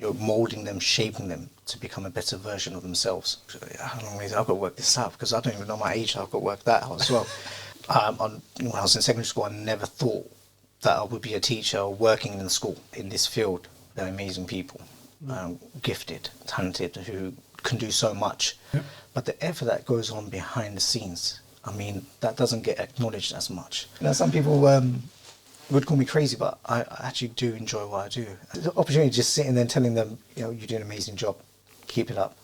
you're molding them, shaping them to become a better version of themselves. How long is it? I've got to work this out because I don't even know my age. I've got to work that out as well. When I was in secondary school, I never thought that I would be a teacher or working in the school in this field. They're amazing people, gifted, talented, who can do so much. Yep. But the effort that goes on behind the scenes, I mean, that doesn't get acknowledged as much. You know, some people would call me crazy, but I actually do enjoy what I do. The opportunity to just sitting there and telling them, you know, you're doing an amazing job, keep it up.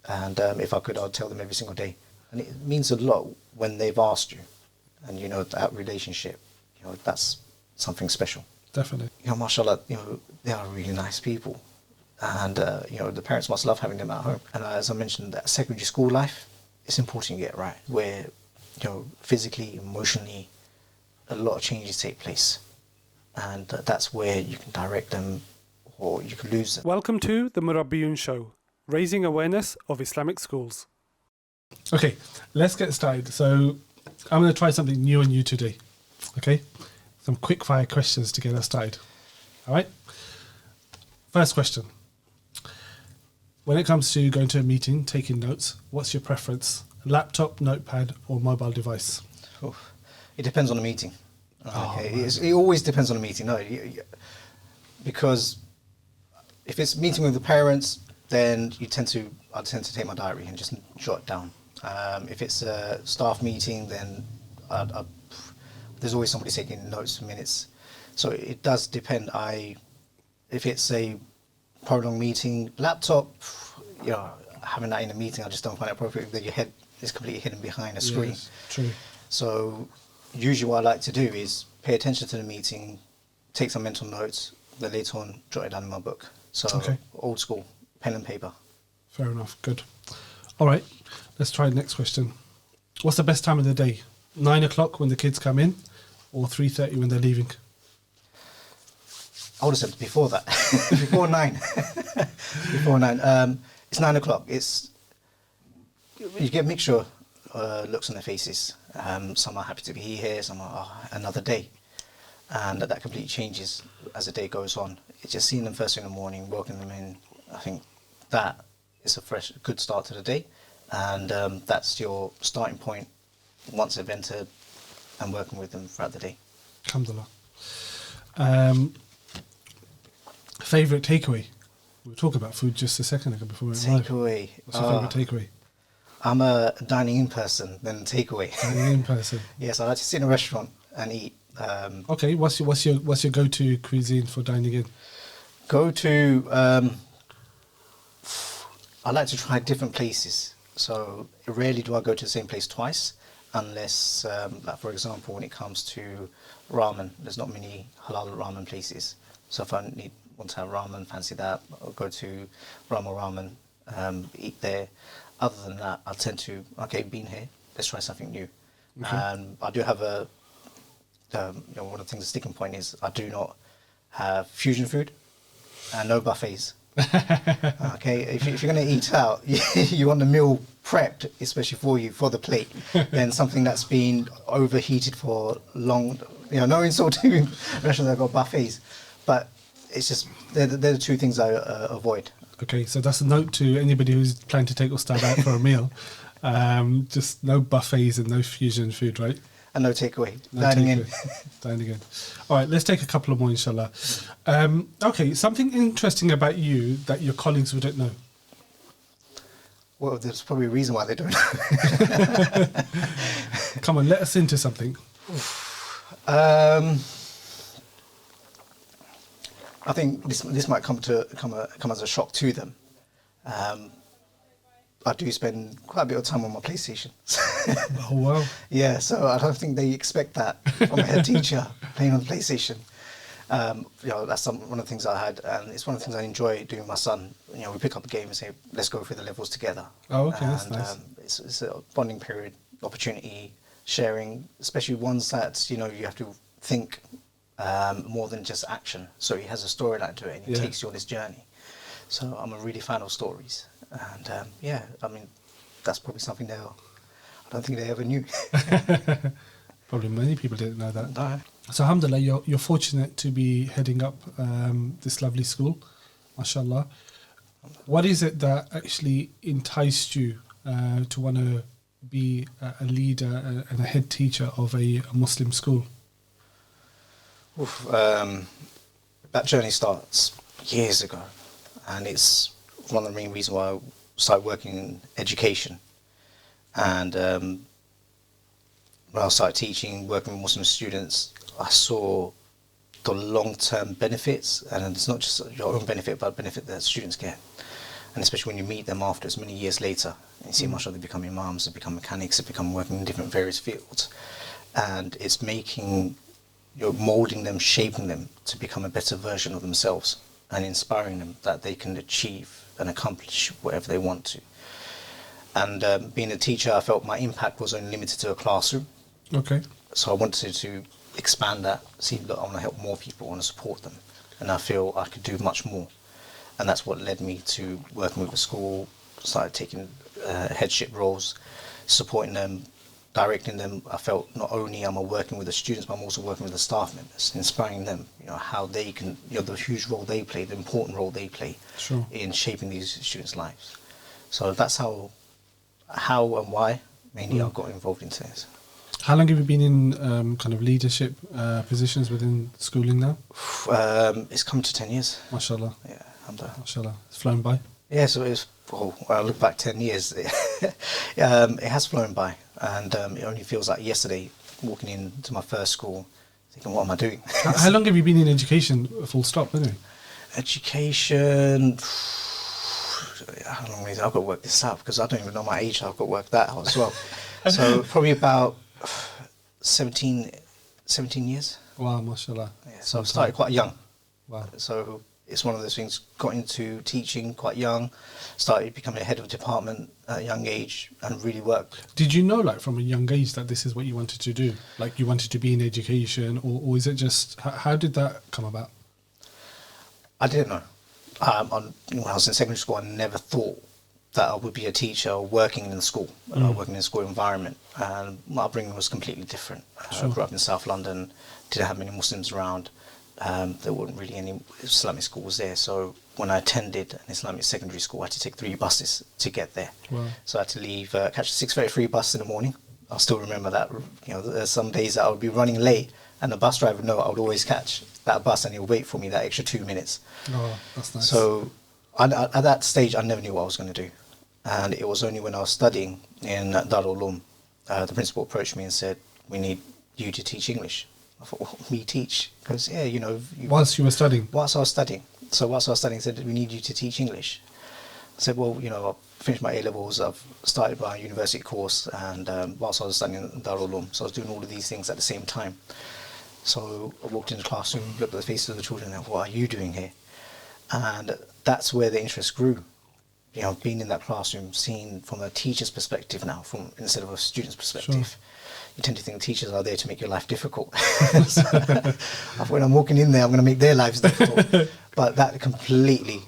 And if I could, I'd tell them every single day. And it means a lot when they've asked you. And, you know, that relationship, you know, that's something special. Definitely. You know, mashallah, you know, they are really nice people. And, you know, the parents must love having them at home. And as I mentioned, that secondary school life, it's important to get right, where, you know, physically, emotionally, a lot of changes take place. And that's where you can direct them or you can lose them. Welcome to the Murabiyoon Show, raising awareness of Islamic schools. Okay, let's get started. So I'm going to try something new on you today. Okay, some quick fire questions to get us started. All right. First question. When it comes to going to a meeting, taking notes, what's your preference? Laptop, notepad, or mobile device? Oof. It depends on the meeting. Okay, Oh, it always depends on the meeting. No, because if it's meeting with the parents, then I tend to take my diary and just jot it down. If it's a staff meeting, then there's always somebody taking notes for minutes. So it does depend. If it's a prolonged meeting, laptop, you know, having that in a meeting, I just don't find it appropriate that your head is completely hidden behind a screen. Yes, true. So usually what I like to do is pay attention to the meeting, take some mental notes, then later on jot it down in my book. So Okay. Old school, pen and paper. Fair enough. Good. All right. Let's try the next question. What's the best time of the day? 9 o'clock when the kids come in, or 3:30 when they're leaving? I would have said before that, before 9. Before 9. It's 9 o'clock. You get a mixture looks on their faces. Some are happy to be here, some are another day. And that completely changes as the day goes on. It's just seeing them first thing in the morning, welcoming them in. I think that is a good start to the day. And that's your starting point once they've entered and working with them throughout the day. Alhamdulillah. Favourite takeaway? We were talking about food just a second ago before we went live. Takeaway. What's your favourite takeaway? I'm a dining in person than a takeaway. Dining in person. Yes, I like to sit in a restaurant and eat. Okay, what's your go-to cuisine for dining in? I like to try different places. So rarely do I go to the same place twice, unless, like for example, when it comes to ramen, there's not many halal ramen places. So if I want to have ramen, fancy that, I'll go to Ramen, eat there. Other than that, I tend to, been here, let's try something new. Okay. I do have one of the things, the sticking point is I do not have fusion food and no buffets. Okay, if you're going to eat out, you want the meal prepped, especially for the plate, then something that's been overheated for long. You know, no insult to restaurants that have got buffets, but it's just they're the two things I avoid. Okay, so that's a note to anybody who's planning to take Ustad out for a meal. Just no buffets and no fusion food, right? And no takeaway. No Dining in. Dining in. All right, let's take a couple of more, inshallah. Okay, something interesting about you that your colleagues wouldn't know. Well, there's probably a reason why they don't know. Come on, let us into something. I think this might come as a shock to them. I do spend quite a bit of time on my PlayStation. Oh, wow. Yeah, so I don't think they expect that from a head teacher playing on the PlayStation. You know, that's one of the things I had, and it's one of the things I enjoy doing with my son. You know, we pick up the game and say, let's go through the levels together. Oh, okay, and, that's nice. It's a bonding period, opportunity, sharing, especially ones that, you know, you have to think more than just action. So he has a storyline to it, and he takes you on this journey. So I'm a really fan of stories. And I mean, that's probably something I don't think they ever knew. Probably many people didn't know that. No. So alhamdulillah, you're fortunate to be heading up this lovely school. mashallah. What is it that actually enticed you to want to be a leader and a head teacher of a Muslim school? That journey starts years ago, and it's one of the main reasons why I started working in education. And when I started teaching, working with Muslim students, I saw the long-term benefits, and it's not just your own benefit, but benefit that students get. And especially when you meet them after, it's many years later, and you see mashallah, they become imams, they become mechanics, they become working in different various fields. And it's you're molding them, shaping them to become a better version of themselves, and inspiring them that they can achieve and accomplish whatever they want to. And being a teacher, I felt my impact was only limited to a classroom. Okay. So I wanted to expand that, see, look, I want to help more people, I want to support them. And I feel I could do much more. And that's what led me to working with the school, started taking headship roles, supporting them, directing them. I felt not only am I working with the students, but I'm also working with the staff members, inspiring them, how they can, the huge role they play, the important role they play in shaping these students' lives. So that's how and why mainly I got involved into this. How long have you been in kind of leadership positions within schooling now? It's come to 10 years. Mashallah. Yeah, alhamdulillah. Mashallah. It's flown by. Yeah, so when I look back 10 years, it has flown by. And it only feels like yesterday, walking into my first school, thinking, what am I doing? How long have you been in education, full stop, anyway? Education, how long is it? I've got to work this out because I don't even know my age. I've got to work that out as well. So probably about 17 years. Wow, mashallah. Yeah, so I started quite young. Wow. So it's one of those things, got into teaching quite young, started becoming a head of a department at a young age and really worked. Did you know, like, from a young age that this is what you wanted to do? Like, you wanted to be in education, or is it just, how did that come about? I didn't know. When I was in secondary school, I never thought that I would be a teacher or working in the school, working in a school environment. And my upbringing was completely different. I grew up in South London, didn't have many Muslims around. There weren't really any Islamic schools there. So when I attended an Islamic secondary school, I had to take 3 buses to get there. Wow. So I had to leave, catch the 6:33 bus in the morning. I still remember that. There's some days that I would be running late, and the bus driver would know I would always catch that bus, and he would wait for me that extra 2 minutes. Oh, that's nice. So at that stage, I never knew what I was going to do. And it was only when I was studying in Darul Uloom, the principal approached me and said, we need you to teach English. I thought, well, me teach? Because, whilst you were studying? Whilst I was studying. So whilst I was studying, he said, we need you to teach English. I said, well, I've finished my A-levels, I've started my university course, and whilst I was studying in Darul Uloom, so I was doing all of these things at the same time. So I walked in the classroom, looked at the faces of the children, and what are you doing here? And that's where the interest grew. Being in that classroom, seeing from a teacher's perspective now, instead of a student's perspective. Sure. You tend to think teachers are there to make your life difficult. So, when I'm walking in there, I'm going to make their lives difficult. But that completely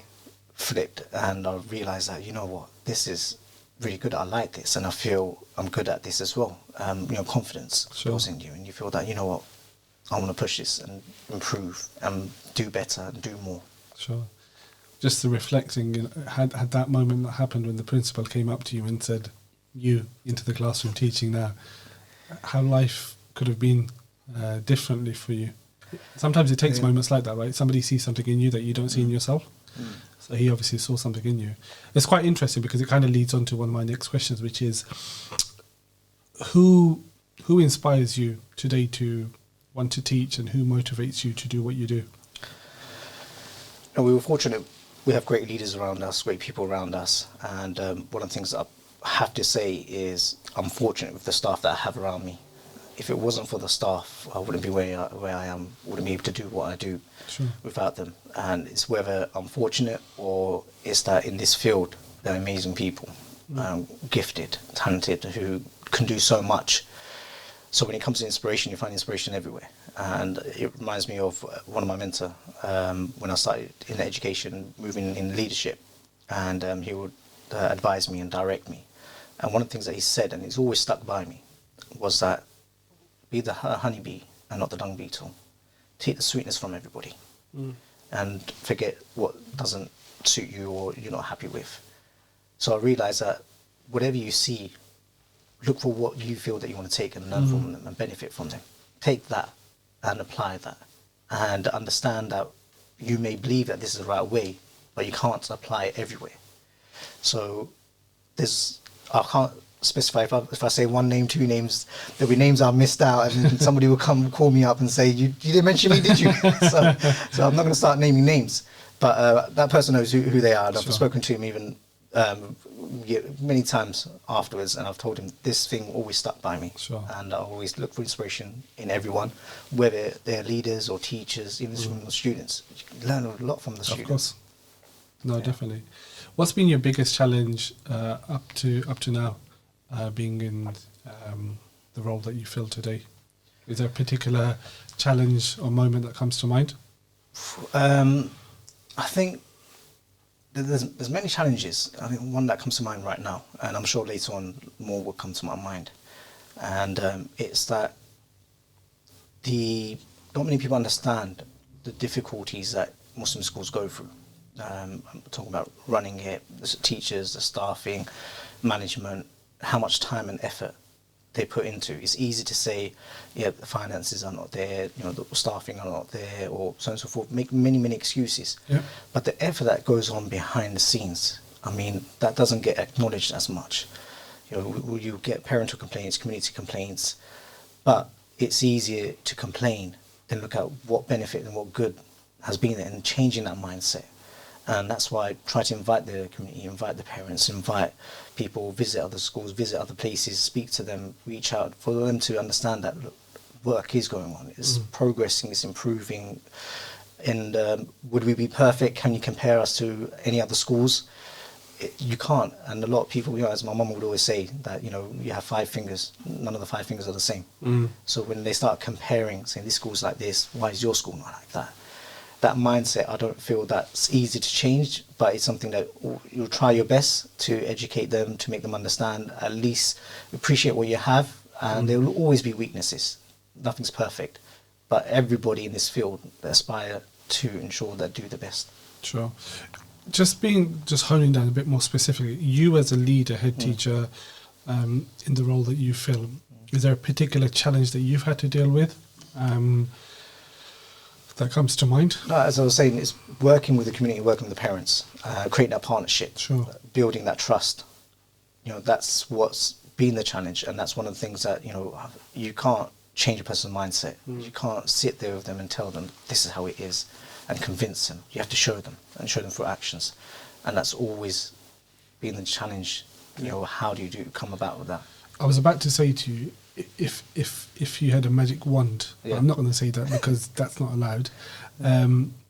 flipped, and I realised that, this is really good. I like this, and I feel I'm good at this as well. Confidence goes in you, and you feel that, I want to push this and improve and do better and do more. Sure. Just the reflecting, had that moment that happened when the principal came up to you and said, you into the classroom teaching now, how life could have been differently for you. Sometimes it takes moments like that, right? Somebody sees something in you that you don't see in yourself. So he obviously saw something in you. It's quite interesting because it kind of leads on to one of my next questions, which is, who inspires you today to want to teach, and who motivates you to do what you do? We were fortunate. We have great leaders around us, great people around us, and one of the things that I have to say is I'm fortunate with the staff that I have around me. If it wasn't for the staff, I wouldn't be where I am, wouldn't be able to do what I do without them. And it's whether I'm fortunate or it's that in this field, they're amazing people, gifted, talented, who can do so much. So when it comes to inspiration, you find inspiration everywhere. And it reminds me of one of my mentors when I started in education, moving in leadership. And he would advise me and direct me. And one of the things that he said, and it's always stuck by me, was that be the honeybee and not the dung beetle. Take the sweetness from everybody and forget what doesn't suit you or you're not happy with. So I realised that whatever you see, look for what you feel that you want to take and learn from them and benefit from them. Take that and apply that, and understand that you may believe that this is the right way, but you can't apply it everywhere. So I can't specify if I say one name, two names, there'll be names I've missed out, and then somebody will come call me up and say, you didn't mention me, did you? so I'm not going to start naming names, but that person knows who they are, and I've spoken to him even many times afterwards, and I've told him this thing always stuck by me. And I always look for inspiration in everyone, whether they're leaders or teachers, even from the students. You can learn a lot from the students. Of course. No, definitely. What's been your biggest challenge up to now, being in the role that you fill today? Is there a particular challenge or moment that comes to mind? I think there's many challenges. I think one that comes to mind right now, and I'm sure later on more will come to my mind, and it's that not many people understand the difficulties that Muslim schools go through. I'm talking about running it, the teachers, the staffing, management, how much time and effort they put into. It's easy to say, yeah, the finances are not there, the staffing are not there, or so on and so forth. Make many excuses. Yeah. But the effort that goes on behind the scenes, I mean, that doesn't get acknowledged as much. You get parental complaints, community complaints, but it's easier to complain than look at what benefit and what good has been there and changing that mindset. And that's why I try to invite the community, invite the parents, invite people, visit other schools, visit other places, speak to them, reach out, for them to understand that work is going on, it's progressing, it's improving. And would we be perfect? Can you compare us to any other schools? You can't. And a lot of people, as my mum would always say, that you have 5 fingers, none of the 5 fingers are the same. So when they start comparing, saying this school's like this, why is your school not like that? That mindset, I don't feel that's easy to change, but it's something that you'll try your best to educate them, to make them understand, at least appreciate what you have, and there will always be weaknesses. Nothing's perfect, but everybody in this field aspire to ensure that do the best. Sure. Just honing down a bit more specifically, you as a leader, head teacher, in the role that you fill, is there a particular challenge that you've had to deal with? That comes to mind? No, as I was saying, it's working with the community, working with the parents, creating that partnership, building that trust. That's what's been the challenge, and that's one of the things that you can't change a person's mindset. You can't sit there with them and tell them this is how it is and convince them. You have to show them and show them through actions, and that's always been the challenge. How do you come about with that? I was about to say to you, if you had a magic wand, I'm not going to say that because that's not allowed.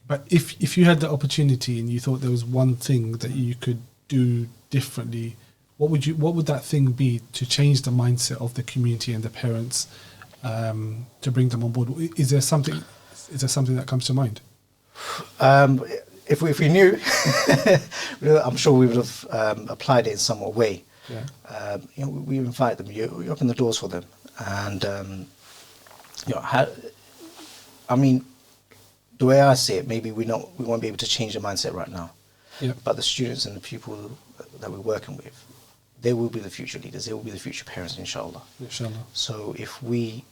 But if you had the opportunity and you thought there was one thing that you could do differently, what would that thing be to change the mindset of the community and the parents, to bring them on board? Is there something that comes to mind? If we knew, I'm sure we would have applied it in some way. We invite them, you open the doors for them, and the way I see it, maybe we won't be able to change the mindset right now, but the students and the people that we're working with, they will be the future leaders, they will be the future parents, inshallah. So if we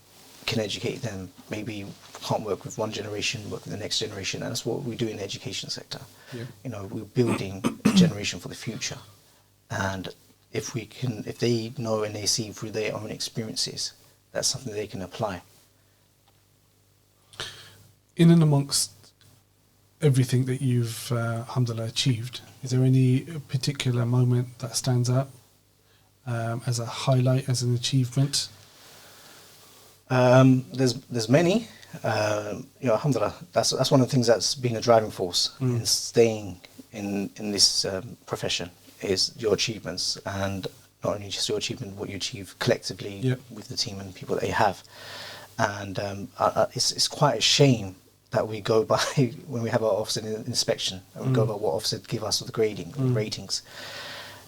can educate them, maybe we can't work with one generation, work with the next generation, and that's what we do in the education sector. We're building a generation for the future, and if they know and they see through their own experiences, that's something they can apply. In and amongst everything that you've, alhamdulillah, achieved, is there any particular moment that stands out as a highlight, as an achievement? There's many. Alhamdulillah, that's one of the things that's been a driving force in staying in this profession, is your achievements, and not only just your achievement, what you achieve collectively with the team and people that you have. And it's quite a shame that we go by when we have our officer inspection, and we go by what officer give us the grading, ratings.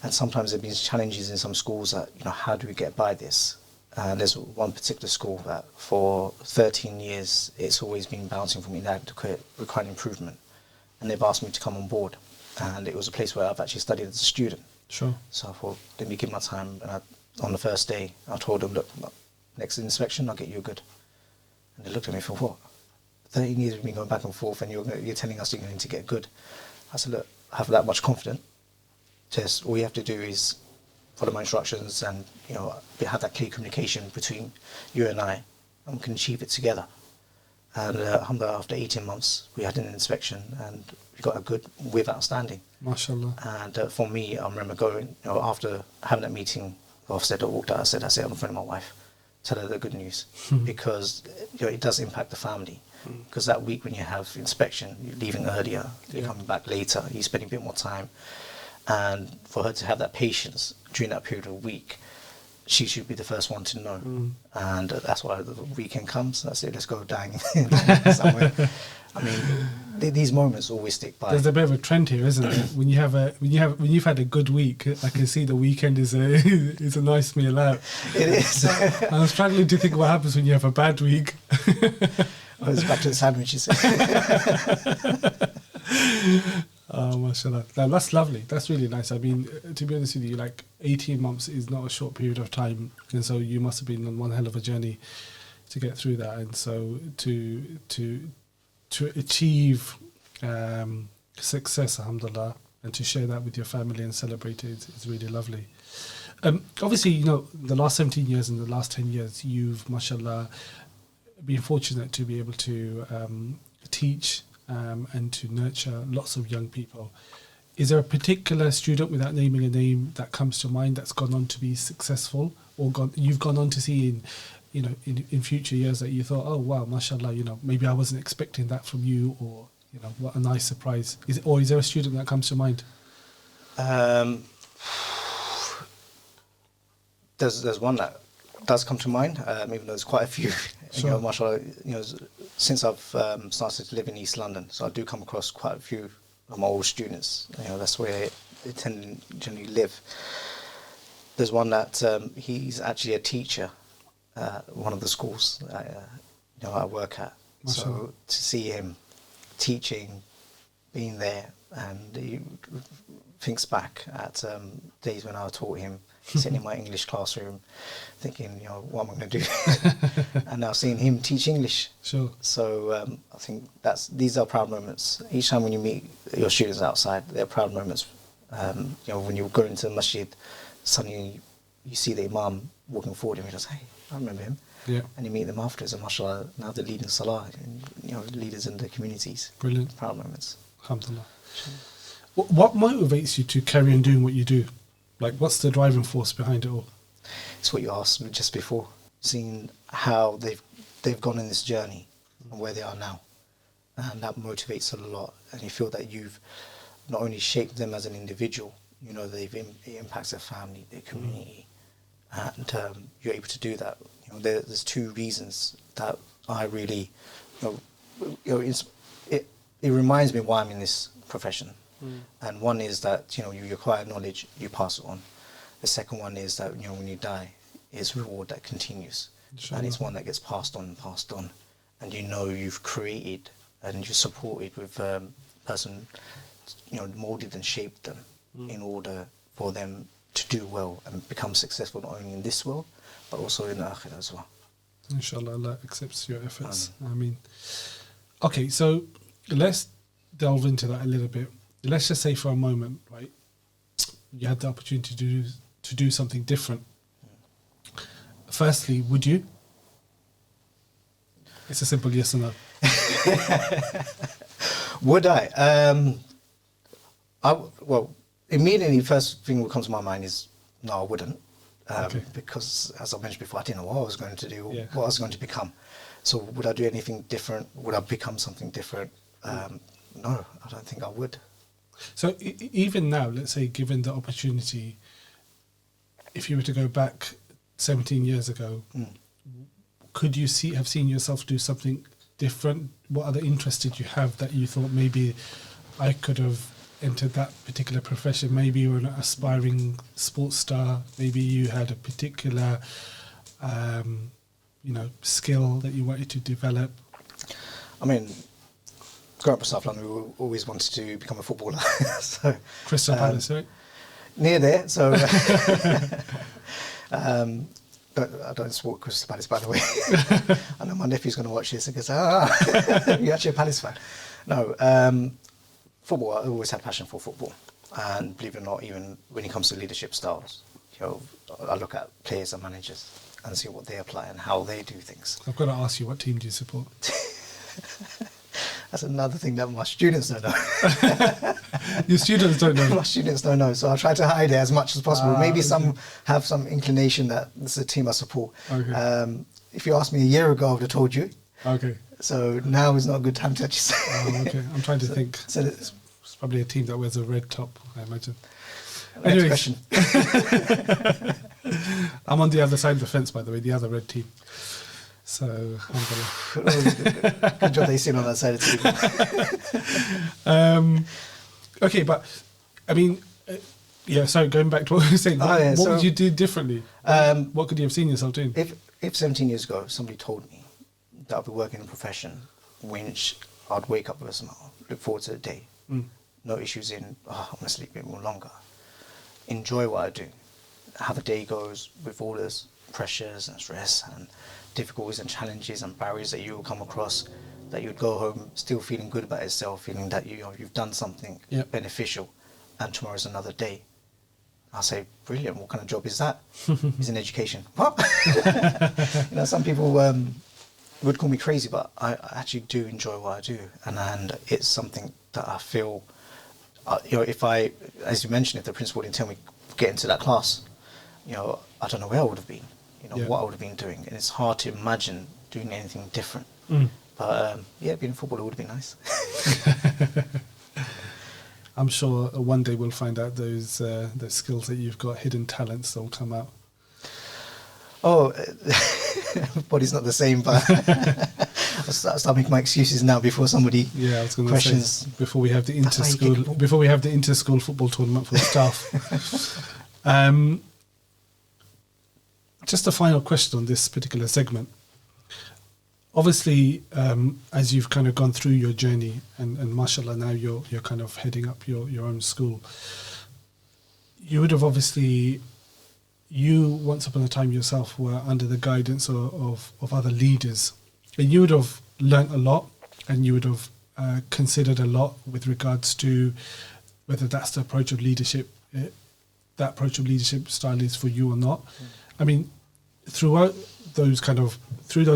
And sometimes there have been challenges in some schools that, how do we get by this? And there's one particular school that for 13 years, it's always been bouncing from inadequate, requiring improvement. And they've asked me to come on board and it was a place where I've actually studied as a student. Sure. So I thought, let me give my time. And on the first day, I told them, look, next inspection, I'll get you good. And they looked at me for what? 13 years of me going back and forth, and you're telling us you're going to get good. I said, look, I have that much confidence. Just all you have to do is follow my instructions, and have that clear communication between you and I, and we can achieve it together. And alhamdulillah, after 18 months, we had an inspection, and we got a good with outstanding. MashaAllah. And for me, I remember going, after having that meeting, the officer that walked out, I said, I'm in front of my wife. Tell her the good news, because it does impact the family. Because that week when you have inspection, you're leaving earlier, you're coming back later, you're spending a bit more time. And for her to have that patience during that period of a week, she should be the first one to know. And that's why the weekend comes. I say, let's go dine somewhere. I mean, these moments always stick by. There's a bit of a trend here, isn't it? When you've had a good week, I can see the weekend is a nice meal out. It is. I'm struggling to think what happens when you have a bad week. Oh, it's back to the sandwiches. Oh, mashallah. No, that's lovely. That's really nice. I mean, to be honest with you, 18 months is not a short period of time. And so you must have been on one hell of a journey to get through that. And so to achieve success, alhamdulillah, and to share that with your family and celebrate it is really lovely. Obviously, the last 17 years and the last 10 years, you've, mashallah, been fortunate to be able to teach and to nurture lots of young people. Is there a particular student, without naming a name, that comes to mind that's gone on to be successful, or you've gone on to see in future years that you thought, oh wow, mashallah, maybe I wasn't expecting that from you, or what a nice surprise. Is there a student that comes to mind? There's one that does come to mind, even though there's quite a few. Sure. Mashallah, since I've started to live in East London, so I do come across quite a few of my old students. That's where they tend to generally live. There's one that he's actually a teacher at one of the schools I work at. Mashallah. So to see him teaching, being there, and he thinks back at days when I taught him, sitting in my English classroom, thinking, what am I going to do? And now seeing him teach English. Sure. So I think these are proud moments. Each time when you meet your students outside, they're proud moments. When you go into the masjid, suddenly you see the imam walking forward, and you just, hey, I remember him. Yeah. And you meet them afterwards, and mashallah, now they're leading salah, and, leaders in the communities. Brilliant. Proud moments. Alhamdulillah. What motivates you to carry on doing what you do? What's the driving force behind it all? It's what you asked me just before, seeing how they've gone in this journey and where they are now. And that motivates a lot. And you feel that you've not only shaped them as an individual, it impacts their family, their community. And you're able to do that. There's two reasons that I really, it reminds me why I'm in this profession. And one is that, you acquire knowledge, you pass it on. The second one is that, when you die, it's reward that continues. Inshallah. And it's one that gets passed on. And you've created and you supported with a person, molded and shaped them in order for them to do well and become successful not only in this world, but also in the akhirah as well. Inshallah, Allah accepts your efforts. Okay, so let's delve into that a little bit. Let's just say for a moment, right, you had the opportunity to do something different. Firstly, would you? It's a simple yes or no. Would I? Well, immediately, first thing that comes to my mind is no, I wouldn't. Because, as I mentioned before, I didn't know what I was going to do, what I was going to become. So, would I do anything different? Would I become something different? No, I don't think I would. So, even now, let's say, given the opportunity, if you were to go back 17 years ago, could you have seen yourself do something different? What other interests did you have that you thought maybe I could have entered that particular profession? Maybe you were an aspiring sports star. Maybe you had a particular, skill that you wanted to develop. I mean, growing up in South London, we always wanted to become a footballer. So Crystal Palace, right? near there. So I don't support Crystal Palace, by the way. I know my nephew's going to watch this and goes, you're actually a Palace fan. No, football, I always had passion for football. And believe it or not, even when it comes to leadership styles, I look at players and managers and see what they apply and how they do things. I've got to ask you, what team do you support? That's another thing that my students don't know. Your students don't know? My students don't know, so I try to hide it as much as possible. Maybe some have some inclination that this is a team I support. Okay. If you asked me a year ago, I would have told you. Okay. So now is not a good time to actually say. Okay. I'm trying to think. So It's probably a team that wears a red top, I imagine. next question. I'm on the other side of the fence, by the way, the other red team. So I'm gonna. Good job they sit on that side of the table. Okay, but I mean, yeah. So going back to what we were saying, what so, would you do differently? What could you have seen yourself doing? If 17 years ago somebody told me that I'd be working in a profession which I'd wake up with a smile, look forward to the day, no issues in, I want to sleep a bit more longer, enjoy what I do, how the day goes with all this pressures and stress and difficulties and challenges and barriers that you will come across, that you'd go home still feeling good about yourself, feeling that you've done something beneficial, and tomorrow's another day. I'll say, brilliant, what kind of job is that? It's in education. What? Some people would call me crazy, but I actually do enjoy what I do, and it's something that I feel, if I, as you mentioned, if the principal didn't tell me get into that class, I don't know where I would have been, what I would have been doing, and it's hard to imagine doing anything different. But being a footballer would have been nice. I'm sure one day we'll find out those skills that you've got, hidden talents that will come out. Oh, body's not the same, but I'll start making my excuses now before somebody I was going to questions. say before we have the inter-school football tournament for the staff. Just a final question on this particular segment. Obviously, as you've kind of gone through your journey, and mashallah, now you're kind of heading up your own school, you would have obviously, once upon a time yourself were under the guidance of other leaders, and you would have learnt a lot, and you would have considered a lot with regards to whether that's the approach of leadership, that approach of leadership style is for you or not. I mean, through those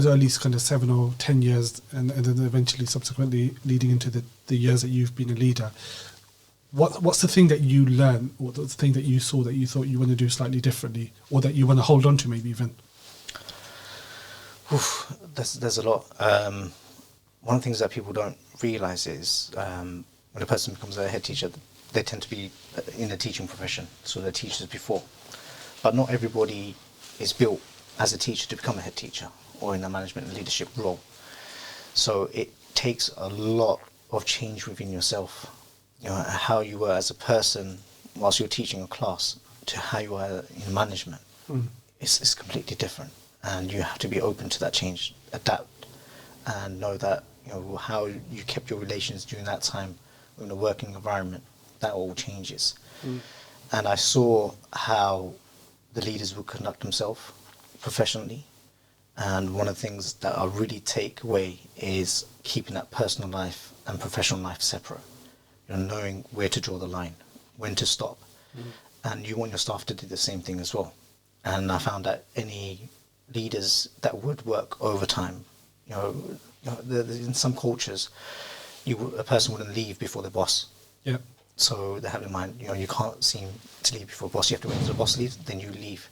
early kind of 7 or 10 years, and then eventually subsequently leading into the years that you've been a leader, what's the thing that you learned, or the thing that you saw that you thought you want to do slightly differently, or that you want to hold on to maybe even? There's a lot. One of the things that people don't realise is when a person becomes a head teacher, they tend to be in the teaching profession, so they're teachers before. But not everybody is built as a teacher to become a head teacher or in a management and leadership role. So it takes a lot of change within yourself, how you were as a person whilst you're teaching a class to how you are in management. It's completely different, and you have to be open to that change, adapt, and know that how you kept your relations during that time in a working environment, that all changes. And I saw how the leaders would conduct themselves professionally, and one of the things that I really take away is keeping that personal life and professional life separate. Knowing where to draw the line, when to stop, and you want your staff to do the same thing as well. And I found that any leaders that would work overtime, in some cultures, a person wouldn't leave before the boss. Yeah. So they have in mind, you can't seem to leave before the boss. You have to wait until the boss leaves, then you leave.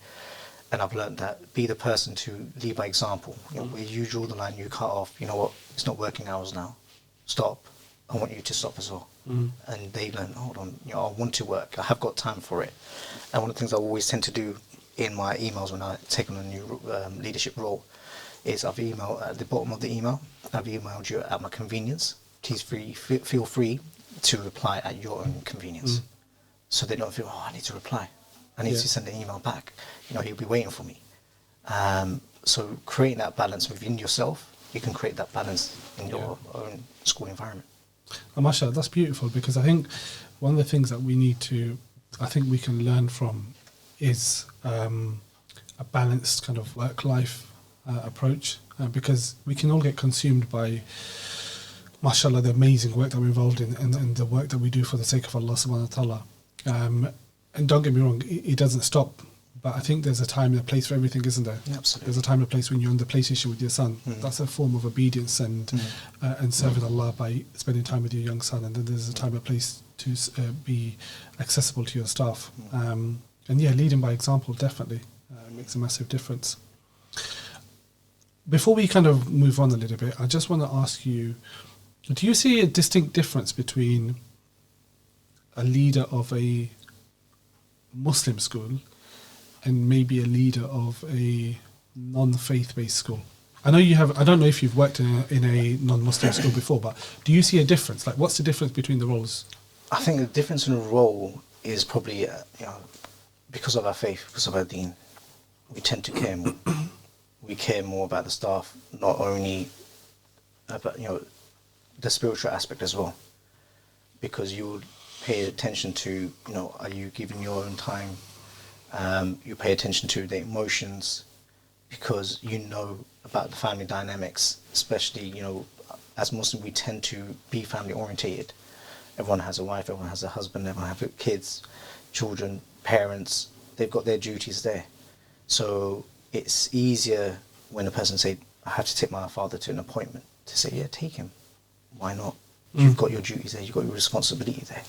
And I've learned that be the person to lead by example. Where you draw the line, you cut off. You know what? It's not working hours now. Stop. I want you to stop as well. And they learn, hold on, I want to work. I have got time for it. And one of the things I always tend to do in my emails when I take on a new leadership role is I've emailed at the bottom of the email, I've emailed you at my convenience. Please feel free to reply at your own convenience. So they don't feel, I need to reply. I need to send an email back. He'll be waiting for me. So creating that balance within yourself, you can create that balance in your own school environment. Mashallah, that's beautiful, because I think one of the things that we can learn from is a balanced kind of work-life approach, because we can all get consumed by, mashallah, the amazing work that we're involved in, and the work that we do for the sake of Allah subhanahu wa ta'ala. And don't get me wrong, it doesn't stop. But I think there's a time and a place for everything, isn't there? Absolutely. There's a time and a place when you're on the PlayStation with your son. That's a form of obedience and serving Allah by spending time with your young son. And then there's a time and a place to be accessible to your staff. And yeah, leading by example definitely makes a massive difference. Before we kind of move on a little bit, I just want to ask you, do you see a distinct difference between a leader of a Muslim school and maybe a leader of a non-faith-based school? I know you have. I don't know if you've worked in a non-Muslim school before, but do you see a difference? Like, what's the difference between the roles? I think the difference in the role is probably, because of our faith, because of our deen, we tend to care more. We care more about the staff, not only about, the spiritual aspect as well, because you would pay attention to, are you giving your own time? You pay attention to the emotions, because you know about the family dynamics, especially, as Muslims, we tend to be family orientated. Everyone has a wife, everyone has a husband, everyone has kids, children, parents, they've got their duties there. So it's easier when a person say, I have to take my father to an appointment, to say, yeah, take him. Why not? You've got your duties there, you've got your responsibility there.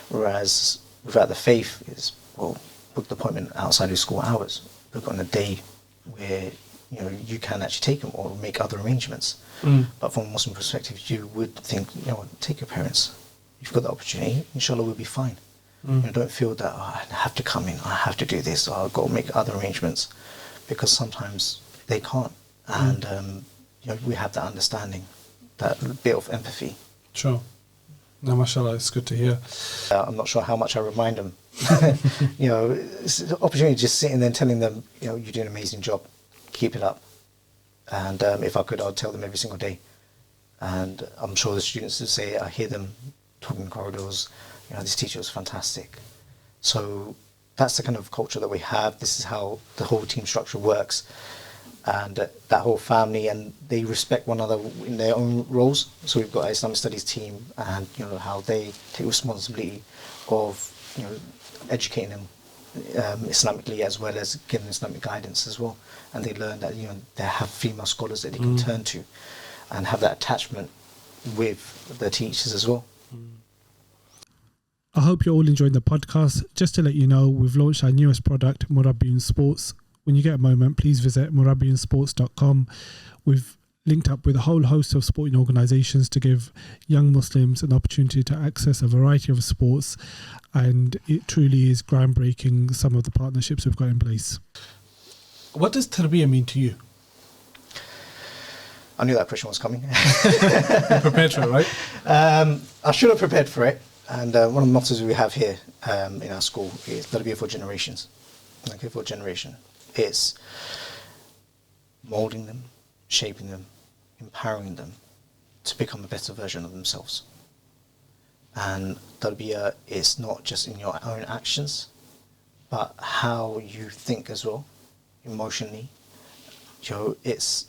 Whereas without the faith, is, well, book the appointment outside of school hours. Book on a day where you can actually take them or make other arrangements. But from a Muslim perspective, you would think, take your parents. You've got the opportunity. Inshallah, we'll be fine. Don't feel that I have to come in. I have to do this. Or I've got to make other arrangements, because sometimes they can't. And we have that understanding, that bit of empathy. Sure. No, mashallah, it's good to hear. I'm not sure how much I remind them. It's an opportunity just sitting there and telling them, you're doing an amazing job. Keep it up. And if I could, I'd tell them every single day. And I'm sure the students would say, I hear them talking in corridors, this teacher was fantastic. So that's the kind of culture that we have. This is how the whole team structure works. And that whole family, and they respect one another in their own roles. So we've got an Islamic studies team, and how they take responsibility of educating them Islamically, as well as giving Islamic guidance as well. And they learn that they have female scholars that they can turn to, and have that attachment with the teachers as well. I hope you're all enjoying the podcast. Just to let you know, we've launched our newest product, Murabiyoon Sports. When you get a moment, please visit murabiyoonsports.com. We've linked up with a whole host of sporting organisations to give young Muslims an opportunity to access a variety of sports, and it truly is groundbreaking, some of the partnerships we've got in place. What does Tarbiyah mean to you? I knew that question was coming. You're prepared for it, right? I should have prepared for it. And one of the mottos we have here in our school is Tarbiyah for generations. Okay, for a generation. It's moulding them, shaping them, empowering them to become a better version of themselves. And Tarbiyah is not just in your own actions, but how you think as well, emotionally. It's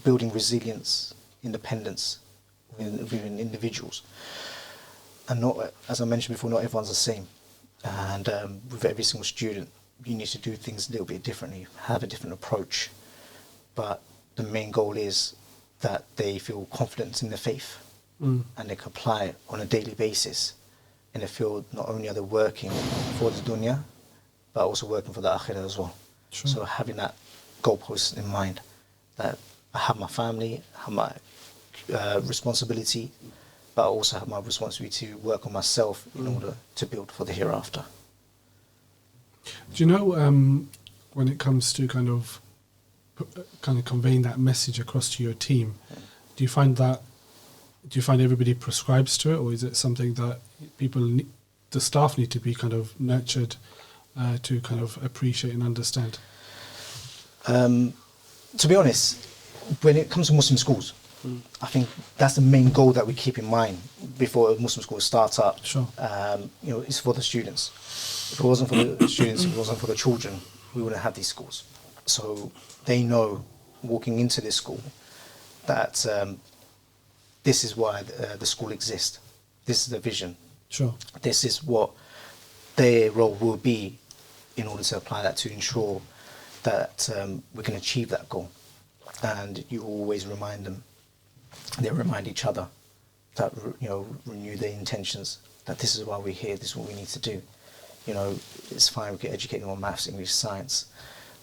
building resilience, independence within individuals. And not, as I mentioned before, not everyone's the same. And with every single student, you need to do things a little bit differently, have a different approach. But the main goal is that they feel confident in their faith, and they can apply it on a daily basis in a field. Not only are they working for the dunya, but also working for the akhirah as well. Sure. So having that goalpost in mind, that I have my family, I have my responsibility, but I also have my responsibility to work on myself in order to build for the hereafter. Do you know, when it comes to kind of conveying that message across to your team, do you find everybody prescribes to it, or is it something that the staff need to be kind of nurtured to kind of appreciate and understand? To be honest, when it comes to Muslim schools, I think that's the main goal that we keep in mind before a Muslim school starts up. Sure. It's for the students. If it wasn't for the students, if it wasn't for the children, we wouldn't have these schools. So they know, walking into this school, that this is why the school exists. This is the vision. Sure. This is what their role will be in order to apply that to ensure that we can achieve that goal. And you always remind them, they remind each other that, renew their intentions, that this is why we're here, this is what we need to do. It's fine, we can educate them on maths, English, science,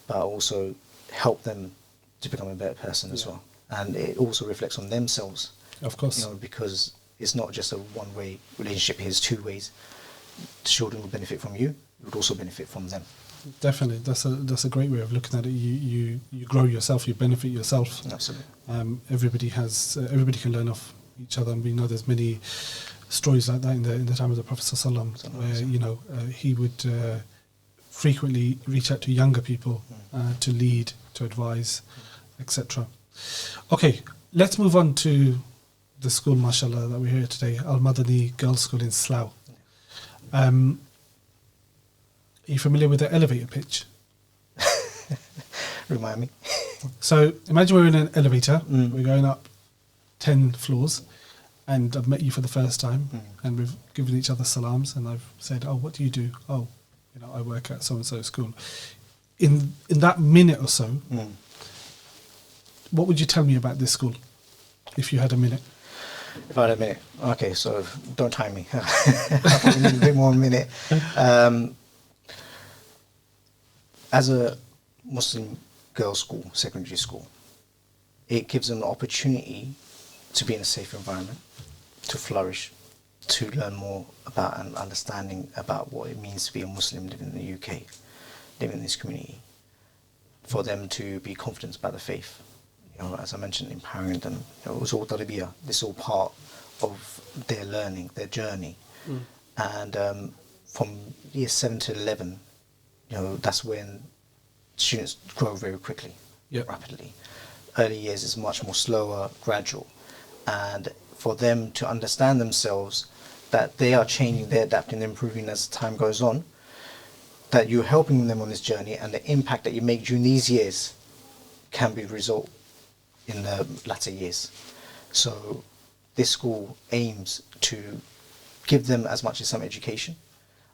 but also help them to become a better person as well. And it also reflects on themselves. Of course. Because it's not just a one-way relationship, here's two ways. The children will benefit from you, you would also benefit from them. Definitely, that's a great way of looking at it. You grow yourself, you benefit yourself. Absolutely. Everybody can learn off each other, and we know there's many stories like that in the time of the Prophet ﷺ, where he would frequently reach out to younger people to lead, to advise, etc. Okay, let's move on to the school, mashallah, that we're here today, Al-Madani Girls School in Slough. Are you familiar with the elevator pitch? Remind me. So imagine we're in an elevator, we're going up 10 floors, and I've met you for the first time, and we've given each other salams, and I've said, oh, what do you do? Oh, I work at so-and-so school. In that minute or so, what would you tell me about this school, if you had a minute? If I had a minute. Okay, so don't time me. I probably need a bit more minute. As a Muslim girls' school, secondary school, it gives them the opportunity to be in a safe environment, to flourish, to learn more about and understanding about what it means to be a Muslim living in the UK, living in this community, for them to be confident about the faith. As I mentioned, empowering them. It was all Tarbiyah. This is all part of their learning, their journey. And from year 7 to 11, that's when students grow very quickly, rapidly. Early years is much more slower, gradual. And for them to understand themselves, that they are changing, they're adapting, they're improving as time goes on, that you're helping them on this journey, and the impact that you make during these years can be the result in the latter years. So this school aims to give them as much as some education,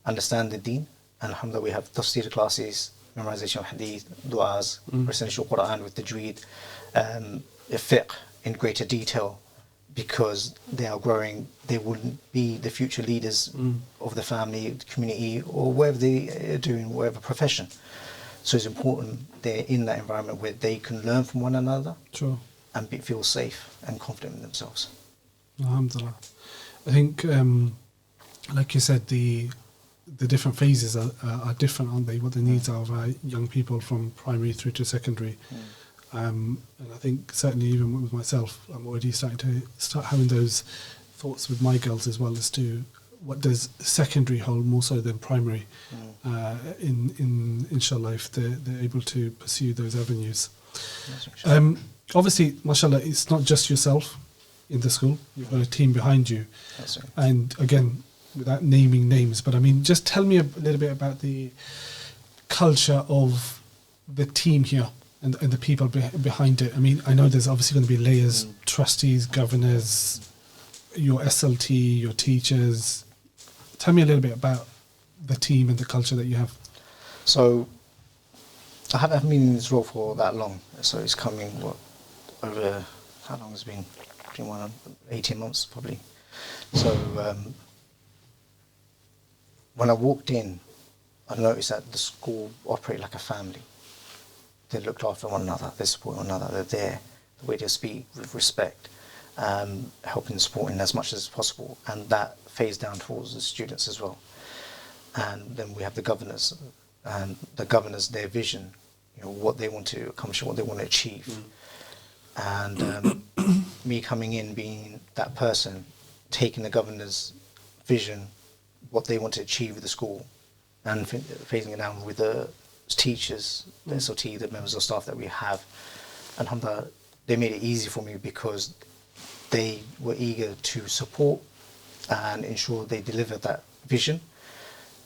understand the deen, and alhamdulillah we have tafsir classes, memorization of hadith, du'as, recitation of Quran with tajweed, fiqh in greater detail, because they are growing. They wouldn't be the future leaders of the family, the community, or wherever they are doing, whatever profession. So it's important they're in that environment where they can learn from one another. Sure. And feel safe and confident in themselves. Alhamdulillah. I think, like you said, the different phases are different, aren't they? What the needs are of our young people from primary through to secondary. And I think certainly even with myself, I'm already starting to having those thoughts with my girls as well as to what does secondary hold more so than primary. In inshallah, if they're able to pursue those avenues. Yes, obviously, mashallah, it's not just yourself in the school. You've got a team behind you. That's right. And again, without naming names, but I mean, just tell me a little bit about the culture of the team here and the people behind it. I mean, I know there's obviously going to be layers, trustees, governors, your SLT, your teachers. Tell me a little bit about the team and the culture that you have. So, I haven't been in this role for that long. So it's coming, over, how long has it been? 18 months probably. So, when I walked in, I noticed that the school operated like a family. They looked after one another, they support one another, they're there, the way they speak with respect, helping supporting as much as possible, and that phased down towards the students as well. And then we have the governors, and the governors, their vision, what they want to accomplish, what they want to achieve. And me coming in, being that person, taking the governor's vision, what they want to achieve with the school, and phasing it down with the teachers, the SLT, the members of staff that we have. And alhamdulillah, they made it easy for me because they were eager to support and ensure they delivered that vision.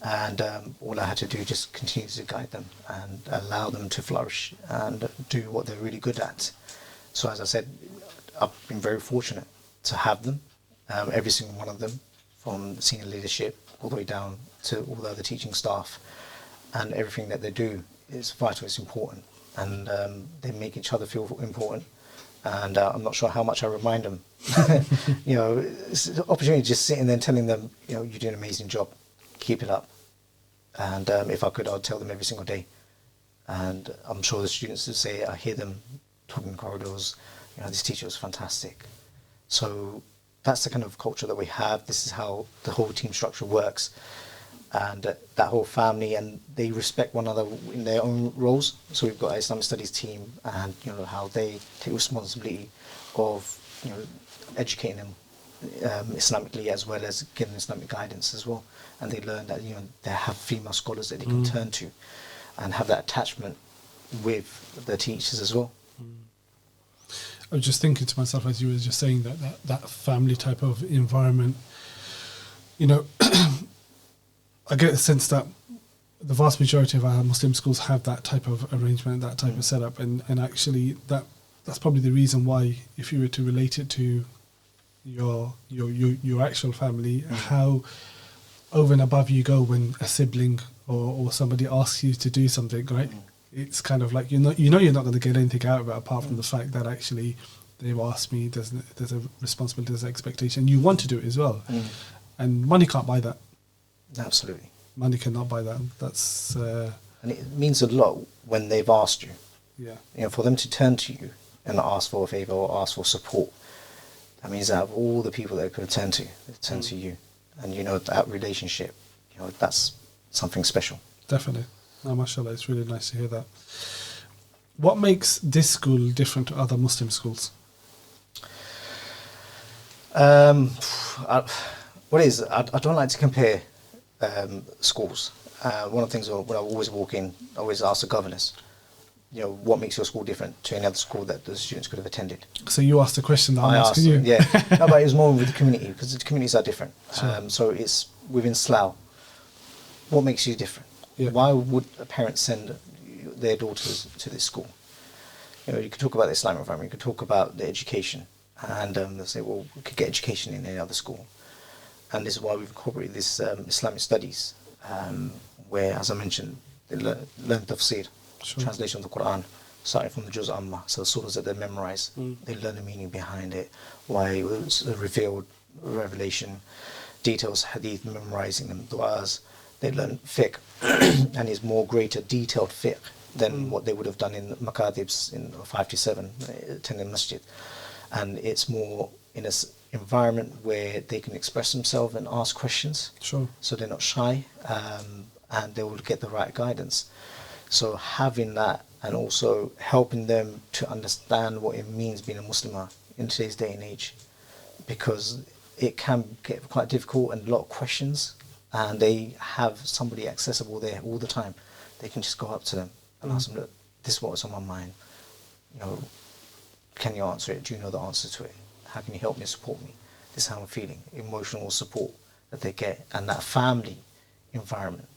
And all I had to do is just continue to guide them and allow them to flourish and do what they're really good at. So as I said, I've been very fortunate to have them, every single one of them, from senior leadership all the way down to all the other teaching staff, and everything that they do is vital, it's important, and they make each other feel important. And I'm not sure how much I remind them. You know, it's an opportunity just sitting there and telling them, you know, you're doing an amazing job, keep it up. And if I could, I'd tell them every single day. And I'm sure the students would say, I hear them talking in corridors, you know, this teacher was fantastic. So that's the kind of culture that we have. This is how the whole team structure works. And that whole family, and they respect one another in their own roles. So we've got an Islamic studies team, and you know how they take responsibility of, you know, educating them Islamically, as well as giving Islamic guidance as well. And they learn that, you know, they have female scholars that they can turn to, and have that attachment with the teachers as well. I was just thinking to myself as you were just saying that family type of environment, you know. I get a sense that the vast majority of our Muslim schools have that type of arrangement, that type of setup, and actually that's probably the reason why, if you were to relate it to your actual family, how over and above you go when a sibling or somebody asks you to do something, right? It's kind of like, you know you're not going to get anything out of it apart from the fact that actually they've asked me, there's a responsibility, there's an expectation, you want to do it as well. And money can't buy that. Absolutely. Money cannot buy that. That's and it means a lot when they've asked you. yeah. You know, for them to turn to you and ask for a favour or ask for support, that means that of all the people they could have turned to, they turn to you. And you know, that relationship, you know, that's something special. Definitely. No, mashallah, it's really nice to hear that. What makes this school different to other Muslim schools? What is, I don't like to compare schools. One of the things when I always walk in, I always ask the governors, you know, what makes your school different to any other school that the students could have attended? So you asked the question that I'm I asking asked you. them, yeah. No, but it was more with the community, because the communities are different. Sure. So it's within Slough. What makes you different? Yeah. Why would a parent send their daughters to this school? You know, you could talk about the Islamic environment, you could talk about the education, and they'll say, well, we could get education in any other school. And this is why we've incorporated this Islamic studies, where, as I mentioned, they learn tafsir, Sure. translation of the Quran, starting from the Juz Amma, so the surahs that they memorize. They learn the meaning behind it, why it was revealed, revelation, details, hadith, memorizing them, du'as. They learn fiqh, and it's more greater, detailed fiqh than what they would have done in makatibs in 5 to 7, attending masjid. And it's more in an environment where they can express themselves and ask questions. Sure. So they're not shy, and they will get the right guidance. So having that, and also helping them to understand what it means being a Muslimah in today's day and age, because it can get quite difficult and a lot of questions, and they have somebody accessible there all the time. They can just go up to them and ask them, look, this is what's on my mind. You know, can you answer it? Do you know the answer to it? How can you help me, support me? This is how I'm feeling. Emotional support that they get, and that family environment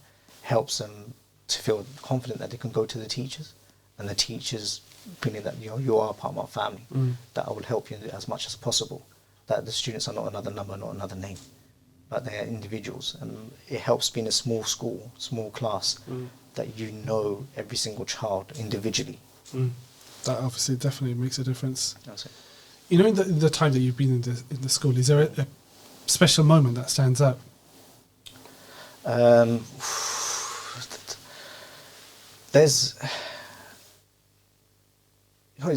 helps them to feel confident that they can go to the teachers, and the teachers feeling that, you know, you are part of my family, that I will help you as much as possible, that the students are not another number, not another name, but they are individuals. And it helps being a small school, small class, that you know every single child individually. That obviously definitely makes a difference. That's it. You know, in the time that you've been in the school, is there a special moment that stands out? There's, you know,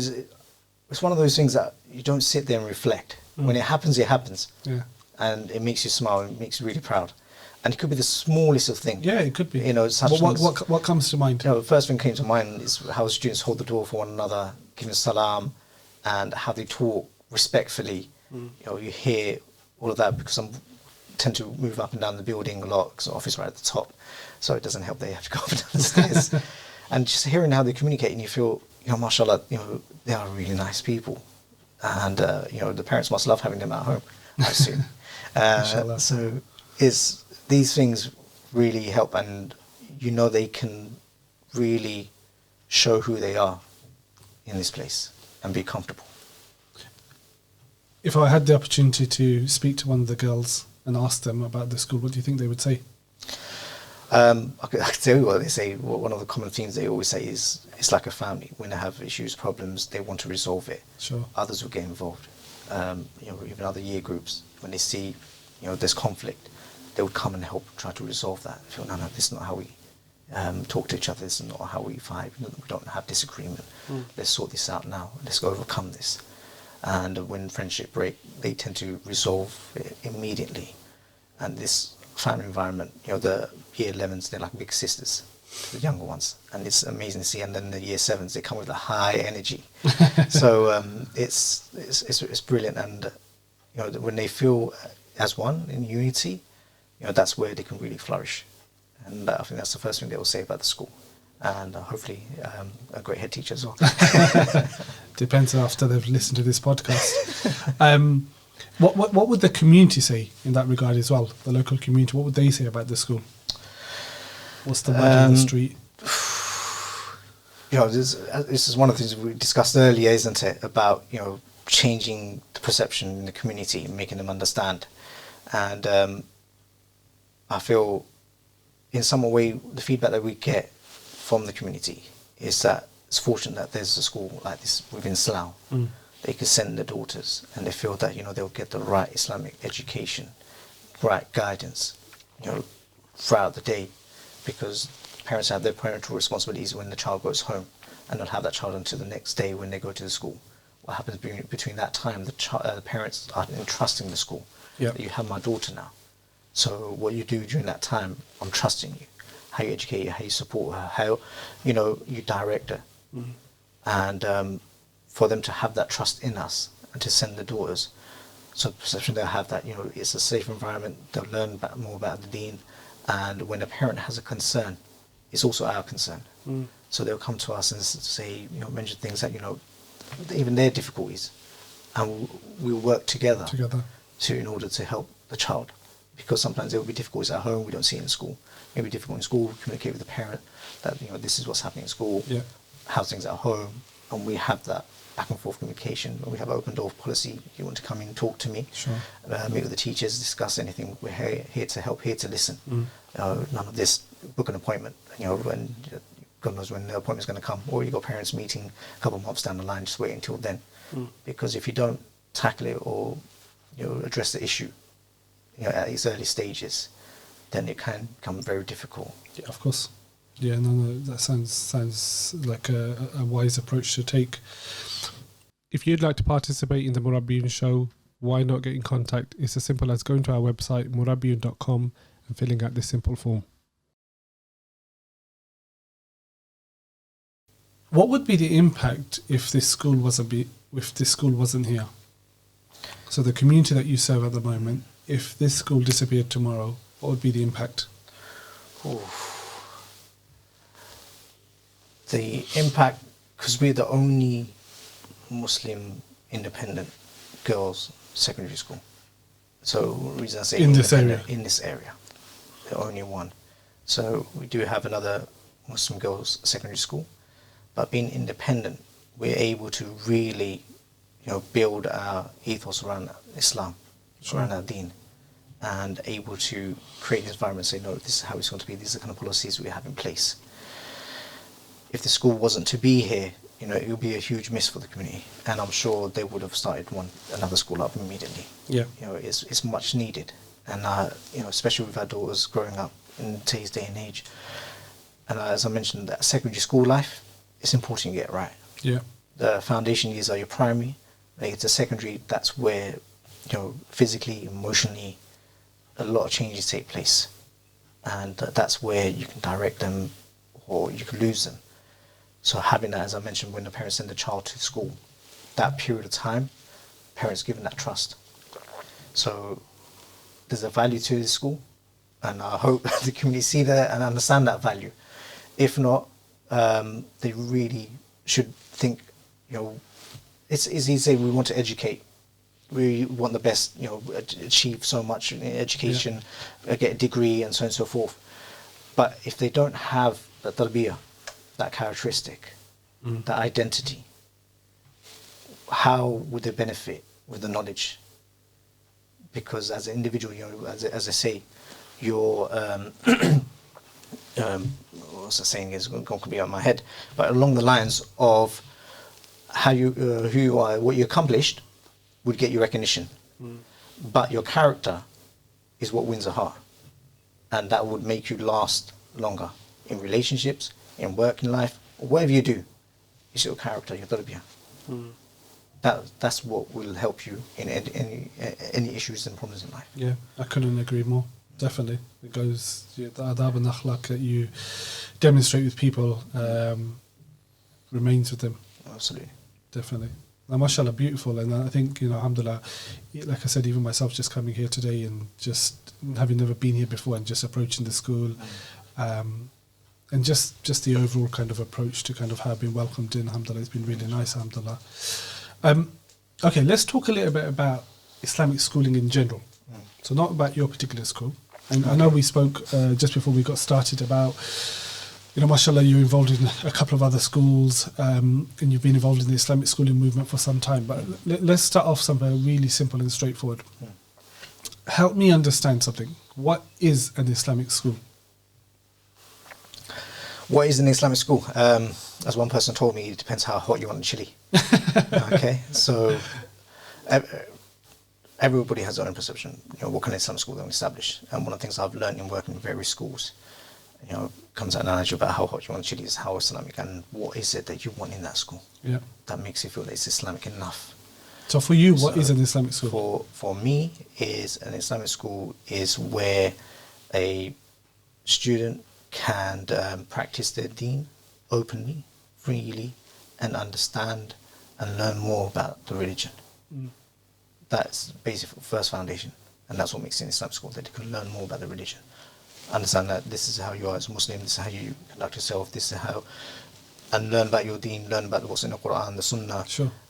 it's one of those things that you don't sit there and reflect. When it happens, it happens. Yeah. And it makes you smile, it makes you really proud. And it could be the smallest of things. Yeah, it could be. You know, such what comes to mind? You know, the first thing came to mind is how students hold the door for one another, giving salam, and how they talk respectfully. You know, you hear all of that, because I tend to move up and down the building a lot, because the office right at the top, so it doesn't help that you have to go up and down the stairs. And just hearing how they communicate, and you feel, you know, mashallah, you know, they are really nice people. and the parents must love having them at home, I assume. Inshallah. So is these things really help, and they can really show who they are in this place and be comfortable. If I had the opportunity to speak to one of the girls and ask them about the school, what do you think they would say? I can tell you what they say. One of the common themes they always say is it's like a family. When they have issues, problems, they want to resolve it. Sure. Others will get involved. Even other year groups, when they see, there's conflict, they would come and help try to resolve that. Feel, no, this is not how we talk to each other. This is not how we fight. We don't have disagreement. Let's sort this out now. Let's go overcome this. And when friendship break, they tend to resolve it immediately. And this family environment, the year 11s, they're like big sisters to the younger ones, and it's amazing to see. And then the year 7s, they come with a high energy. So it's brilliant. And when they feel as one in unity, that's where they can really flourish. And I think that's the first thing they will say about the school. And hopefully a great head teacher as well. Depends after they've listened to this podcast. What would the community say in that regard as well? The local community, what would they say about the school? What's the word on the street? This is one of the things we discussed earlier, isn't it? About changing the perception in the community, making them understand. And I feel, in some way, the feedback that we get from the community is that it's fortunate that there's a school like this within Slough. They can send their daughters, and they feel that they'll get the right Islamic education, right guidance, throughout the day, because parents have their parental responsibilities when the child goes home, and they'll have that child until the next day when they go to the school. What happens between that time? The parents are entrusting the school. Yep. That you have my daughter now. So what you do during that time, I'm trusting you. How you educate her, how you support her, how you direct her, and for them to have that trust in us and to send the daughters. So the perception they'll have that it's a safe environment. They'll learn more about the Deen, and when a parent has a concern, it's also our concern. So they'll come to us and say, mention things that even their difficulties, and we'll work together in order to help the child. Because sometimes there will be difficulties at home we don't see in school. Maybe difficult in school, communicate with the parent that this is what's happening in school, how's things at home, and we have that back and forth communication. We have open door policy. You want to come in, talk to me, sure. Meet with the teachers, discuss anything. We're here to help, here to listen. None of this book an appointment. When God knows when the appointment's going to come, or you got parents meeting a couple of months down the line. Just wait until then, because if you don't tackle it or address the issue at its early stages, then it can become very difficult. Yeah, of course. Yeah, no, that sounds like a wise approach to take. If you'd like to participate in the Murabiyoon Show, why not get in contact? It's as simple as going to our website, murabiyoon.com, and filling out this simple form. What would be the impact if this school wasn't here? So the community that you serve at the moment, if this school disappeared tomorrow, what would be the impact? The impact, because we're the only Muslim independent girls secondary school. So the reason I say in this area, the only one. So we do have another Muslim girls secondary school, but being independent, we're able to really, build our ethos around Islam, around our Deen, and able to create this environment and say, no, this is how it's going to be, these are the kind of policies we have in place. If the school wasn't to be here, it would be a huge miss for the community, and I'm sure they would have started another school up immediately. Yeah. It's much needed, and especially with our daughters growing up in today's day and age. And as I mentioned, that secondary school life, it's important you get right. Yeah. The foundation years are your primary. Like it's a secondary, that's where physically, emotionally, a lot of changes take place, and that's where you can direct them or you can lose them. So having that, as I mentioned, when the parents send the child to school, that period of time, parents given that trust. So there's a value to this school, and I hope the community see that and understand that value. If not, they really should think, it's easy to say we want to educate. We want the best, achieve so much in education, get a degree and so on and so forth. But if they don't have that tarbiyah, that characteristic, that identity, how would they benefit with the knowledge? Because as an individual, as I say, your what's the saying is going to be on my head, but along the lines of how you who you are, what you accomplished would get you recognition, but your character is what wins a heart, and that would make you last longer in relationships, in work, in life, whatever you do. It's your character, your tarbiyah. That's what will help you in any issues and problems in life. Yeah, I couldn't agree more. Definitely, it goes the adab and akhlaq that you demonstrate with people remains with them. Absolutely, definitely. Now, mashallah, beautiful, and I think alhamdulillah, like I said, even myself just coming here today and just having never been here before and just approaching the school, and just the overall kind of approach to kind of how I've been welcomed in, alhamdulillah, it's been really nice, alhamdulillah. Okay, let's talk a little bit about Islamic schooling in general. So not about your particular school. And I know we spoke just before we got started about, mashallah, you're involved in a couple of other schools, and you've been involved in the Islamic schooling movement for some time. But let's start off something really simple and straightforward. Help me understand something. What is an Islamic school? What is an Islamic school? As one person told me, it depends how hot you want the chili. Okay, so everybody has their own perception. What kind of Islamic school they want to establish. And one of the things I've learned in working in various schools, comes out an analogy about how hot you want the chili is how Islamic, and what is it that you want in that school that makes you feel that it's Islamic enough. So for you, what is an Islamic school? For me, is an Islamic school is where a student can practice their deen openly, freely, and understand and learn more about the religion. That's basic first foundation, and that's what makes it an Islamic school, that you can learn more about the religion, understand that this is how you are as a Muslim, this is how you conduct yourself, this is how, and learn about your deen, learn about what's in the Quran, the Sunnah,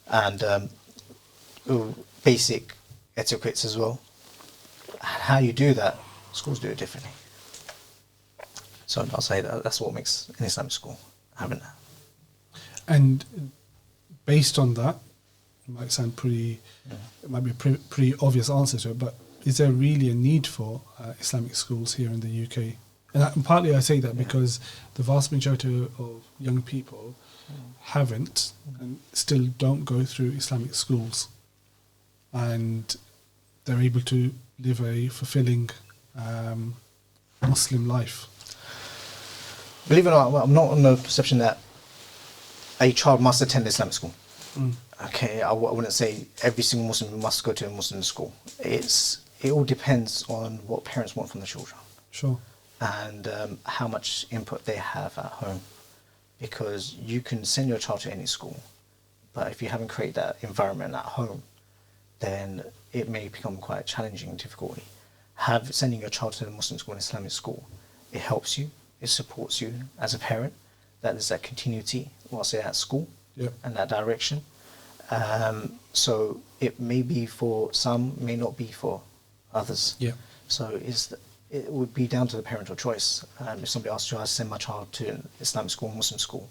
and basic etiquettes as well. How you do that, schools do it differently. So I'll say that's what makes an Islamic school, having that. And based on that, it might sound pretty, it might be a pretty obvious answer to it, but is there really a need for Islamic schools here in the UK? And partly I say that because the vast majority of young people haven't and still don't go through Islamic schools, and they're able to live a fulfilling Muslim life. Believe it or not, I'm not on the perception that a child must attend Islamic school. Okay, I wouldn't say every single Muslim must go to a Muslim school. It all depends on what parents want from the children. Sure. And how much input they have at home. Because you can send your child to any school, but if you haven't created that environment at home, then it may become quite challenging and difficult. Sending your child to a Muslim school, an Islamic school, it helps you, it supports you as a parent, that there's that continuity whilst they're at school and that direction. So it may be for some, may not be for others. So it would be down to the parental choice. If somebody asks you, I send my child to an Islamic school, Muslim school,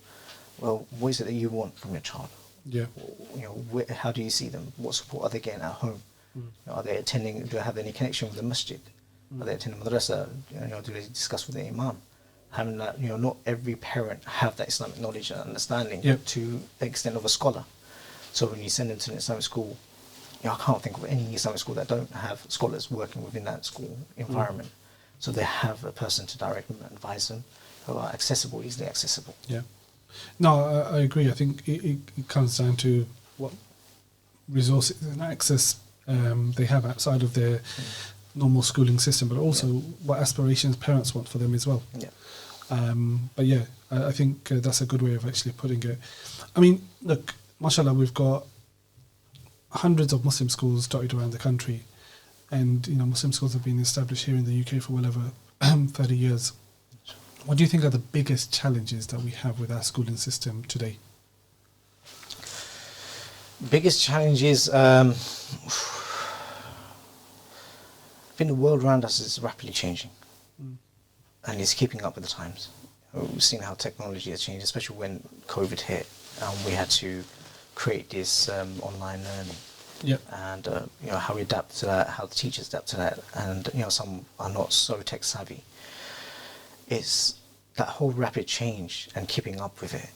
well, what is it that you want from your child? How do you see them? What support are they getting at home? Are they attending? Do they have any connection with the masjid? Are they attending madrasa? Do they discuss with the imam? Having that, not every parent have that Islamic knowledge and understanding to the extent of a scholar. So when you send them to an Islamic school, I can't think of any Islamic school that don't have scholars working within that school environment. So they have a person to direct them and advise them, who are accessible, easily accessible. No, I agree. I think it comes down to what resources and access they have outside of their normal schooling system, but also what aspirations parents want for them as well. But I think that's a good way of actually putting it. I mean, look, mashallah, we've got hundreds of Muslim schools dotted around the country, and Muslim schools have been established here in the UK for well over 30 years. What do you think are the biggest challenges that we have with our schooling system today? Biggest challenge is, I think the world around us is rapidly changing, and it's keeping up with the times. We've seen how technology has changed, especially when COVID hit, and we had to create this online learning. Yeah. And how we adapt to that, how the teachers adapt to that, and some are not so tech savvy. It's that whole rapid change and keeping up with it.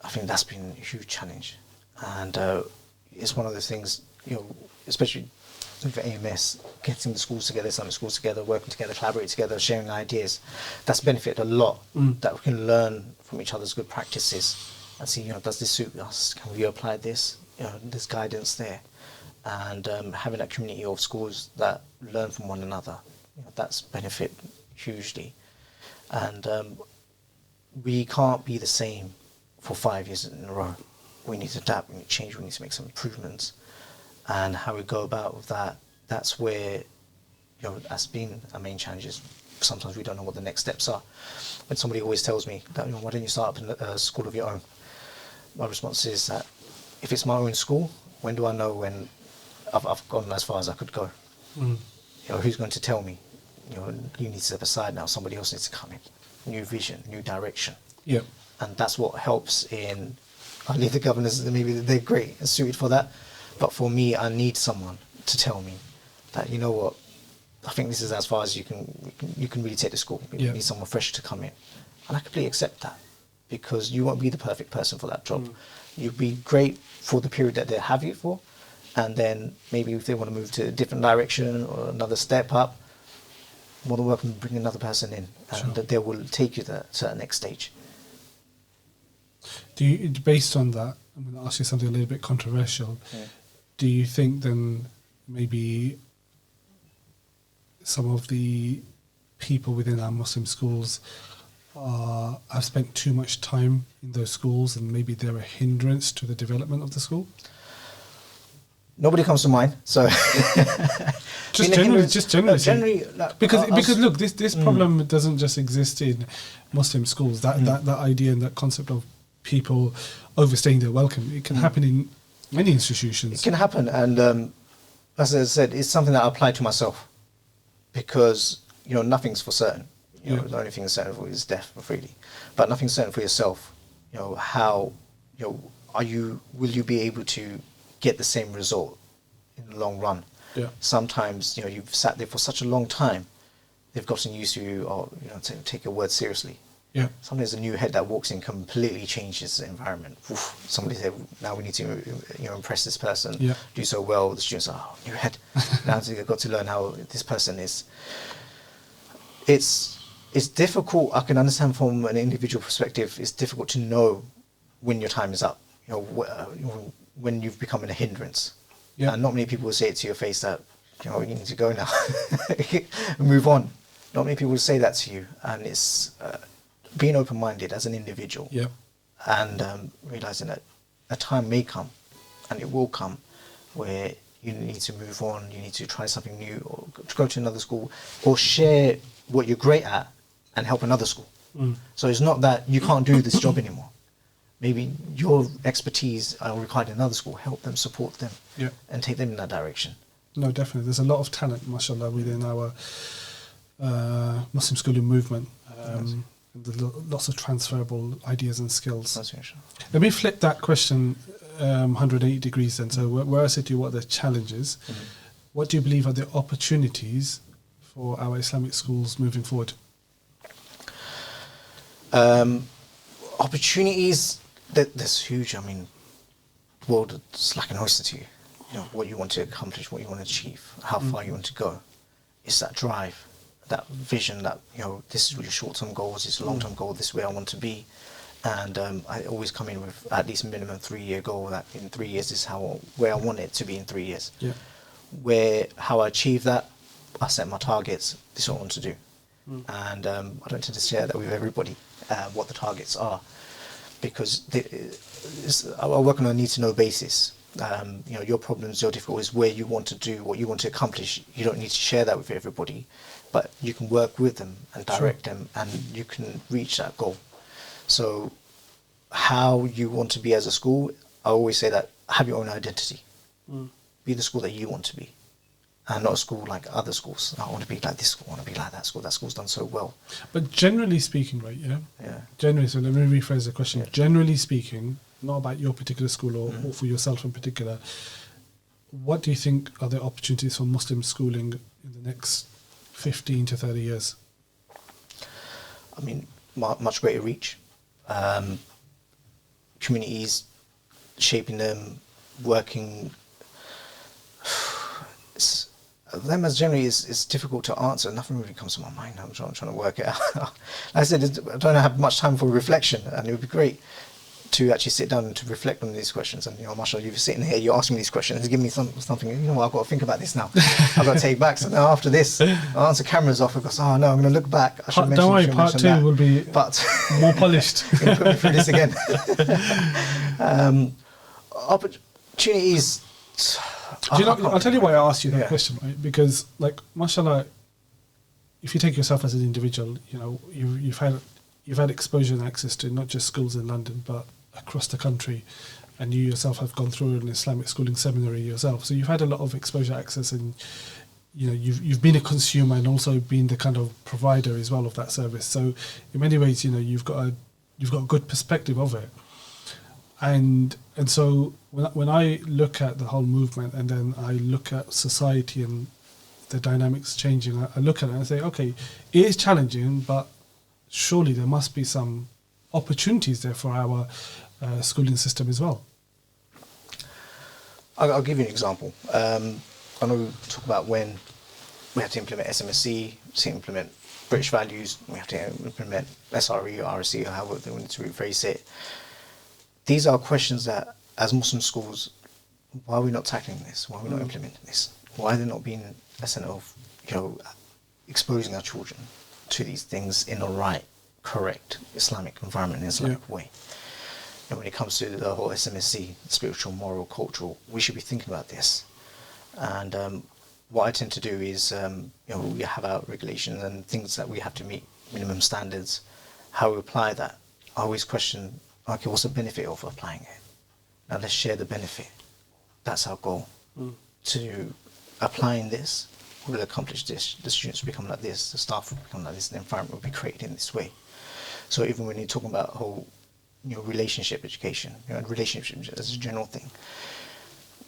I think that's been a huge challenge, and it's one of those things, especially with AMS, getting the schools together, Islamic schools together, working together, collaborating together, sharing ideas. That's benefited a lot. That we can learn from each other's good practices and see, does this suit us? Can we apply this? There's guidance there. And having that community of schools that learn from one another, that's benefit hugely. And we can't be the same for 5 years in a row. We need to adapt, we need to change, we need to make some improvements. And how we go about with that, that's where, that's been our main challenges. Sometimes we don't know what the next steps are. When somebody always tells me that, why don't you start up a school of your own? My response is that if it's my own school, when do I know when I've gone as far as I could go? Who's going to tell me? You need to step aside now. Somebody else needs to come in. New vision, new direction. Yeah. And that's what helps in. I leave the governors. Maybe they're great and suited for that, but for me, I need someone to tell me that what. I think this is as far as you can really take the school. You need someone fresh to come in, and I completely accept that, because you won't be the perfect person for that job. You'll be great for the period that they have you for. And then maybe if they want to move to a different direction or another step up, more than welcome to bring another person in, and they will take you to that next stage. Based on that, I'm going to ask you something a little bit controversial. Do you think then maybe some of the people within our Muslim schools have spent too much time in those schools, and maybe they're a hindrance to the development of the school? Nobody comes to mind, so just generally, because look, this problem doesn't just exist in Muslim schools. That idea and that concept of people overstaying their welcome, it can happen in many institutions. It can happen, and as I said, it's something that I apply to myself, because nothing's for certain. The only thing that's certain for is death, freely, but nothing's certain for yourself. How will you be able to get the same result in the long run? Sometimes you've sat there for such a long time, they've gotten used to you, or take your word seriously. Sometimes a new head that walks in completely changes the environment. Somebody said, now we need to impress this person, do so well. The students are, new head. Now they've got to learn how this person is. It's difficult. I can understand from an individual perspective, it's difficult to know when your time is up, when you've become a hindrance. And not many people will say it to your face that, you need to go now, move on. Not many people will say that to you. And it's being open-minded as an individual, and realizing that a time may come, and it will come, where you need to move on, you need to try something new, or to go to another school, or share what you're great at and help another school. So it's not that you can't do this job anymore. Maybe your expertise are required in another school. Help them, support them, and take them in that direction. No, definitely. There's a lot of talent, mashallah, within our Muslim schooling movement. There's lots of transferable ideas and skills. Let me flip that question 180 degrees then. So where I said to you what are the challenges, what do you believe are the opportunities for our Islamic schools moving forward? Opportunities, that's huge. I mean, the world is like an oyster to you. What you want to accomplish, what you want to achieve, how far you want to go. It's that drive, that vision that, this is your short-term goals, it's a long-term goal, this is where I want to be. And I always come in with at least a minimum 3-year goal, that in 3 years is where I want it to be in 3 years. How I achieve that, I set my targets, this is what I want to do. And I don't tend to share that with everybody, what the targets are, because I work on a need-to-know basis. Your problems, your difficulties, where you want to do, what you want to accomplish, you don't need to share that with everybody, but you can work with them and direct them, and you can reach that goal. So how you want to be as a school, I always say that have your own identity. Be the school that you want to be, and not a school like other schools. I want to be like this school, I want to be like that school. That school's done so well. But generally speaking, right? Yeah. Generally, so let me rephrase the question. Yeah. Generally speaking, not about your particular school or for yourself in particular. What do you think are the opportunities for Muslim schooling in the next 15 to 30 years? I mean, much greater reach. Communities, shaping them, working. Them as generally is difficult to answer. Nothing really comes to my mind. I'm trying to work it out. Like I said, I don't have much time for reflection, and it would be great to actually sit down and to reflect on these questions. And mashallah, you're sitting here, you're asking me these questions, give me something. I've got to think about this now. I've got to take back. So now after this, I'll answer cameras off because no, I'm going to look back. Don't worry, part 2 will be more polished. You're going to put me through this again. Opportunities. I'll tell you why I asked you that question, right? Because, like, mashallah, if you take yourself as an individual, you've had exposure and access to not just schools in London, but across the country, and you yourself have gone through an Islamic schooling seminary yourself. So you've had a lot of exposure, access, and you've been a consumer and also been the kind of provider as well of that service. So in many ways, you've got a good perspective of it. And so when I look at the whole movement, and then I look at society and the dynamics changing, I look at it and I say, okay, it is challenging, but surely there must be some opportunities there for our schooling system as well. I'll give you an example. I know we talk about when we have to implement SMSC, to implement British values, we have to implement SRE or RSC, or however they want to rephrase it. These are questions that, as Muslim schools, why are we not tackling this? Why are we not implementing this? Why are they not being a centre of, exposing our children to these things in the right, correct Islamic environment, in Islamic way? And when it comes to the whole SMSC, spiritual, moral, cultural, we should be thinking about this. And what I tend to do is, we have our regulations and things that we have to meet, minimum standards, how we apply that. I always question, okay, what's the benefit of applying it? Now let's share the benefit. That's our goal. To applying this, we will accomplish this. The students will become like this, the staff will become like this, the environment will be created in this way. So even when you're talking about whole, relationship education, relationships as a general thing,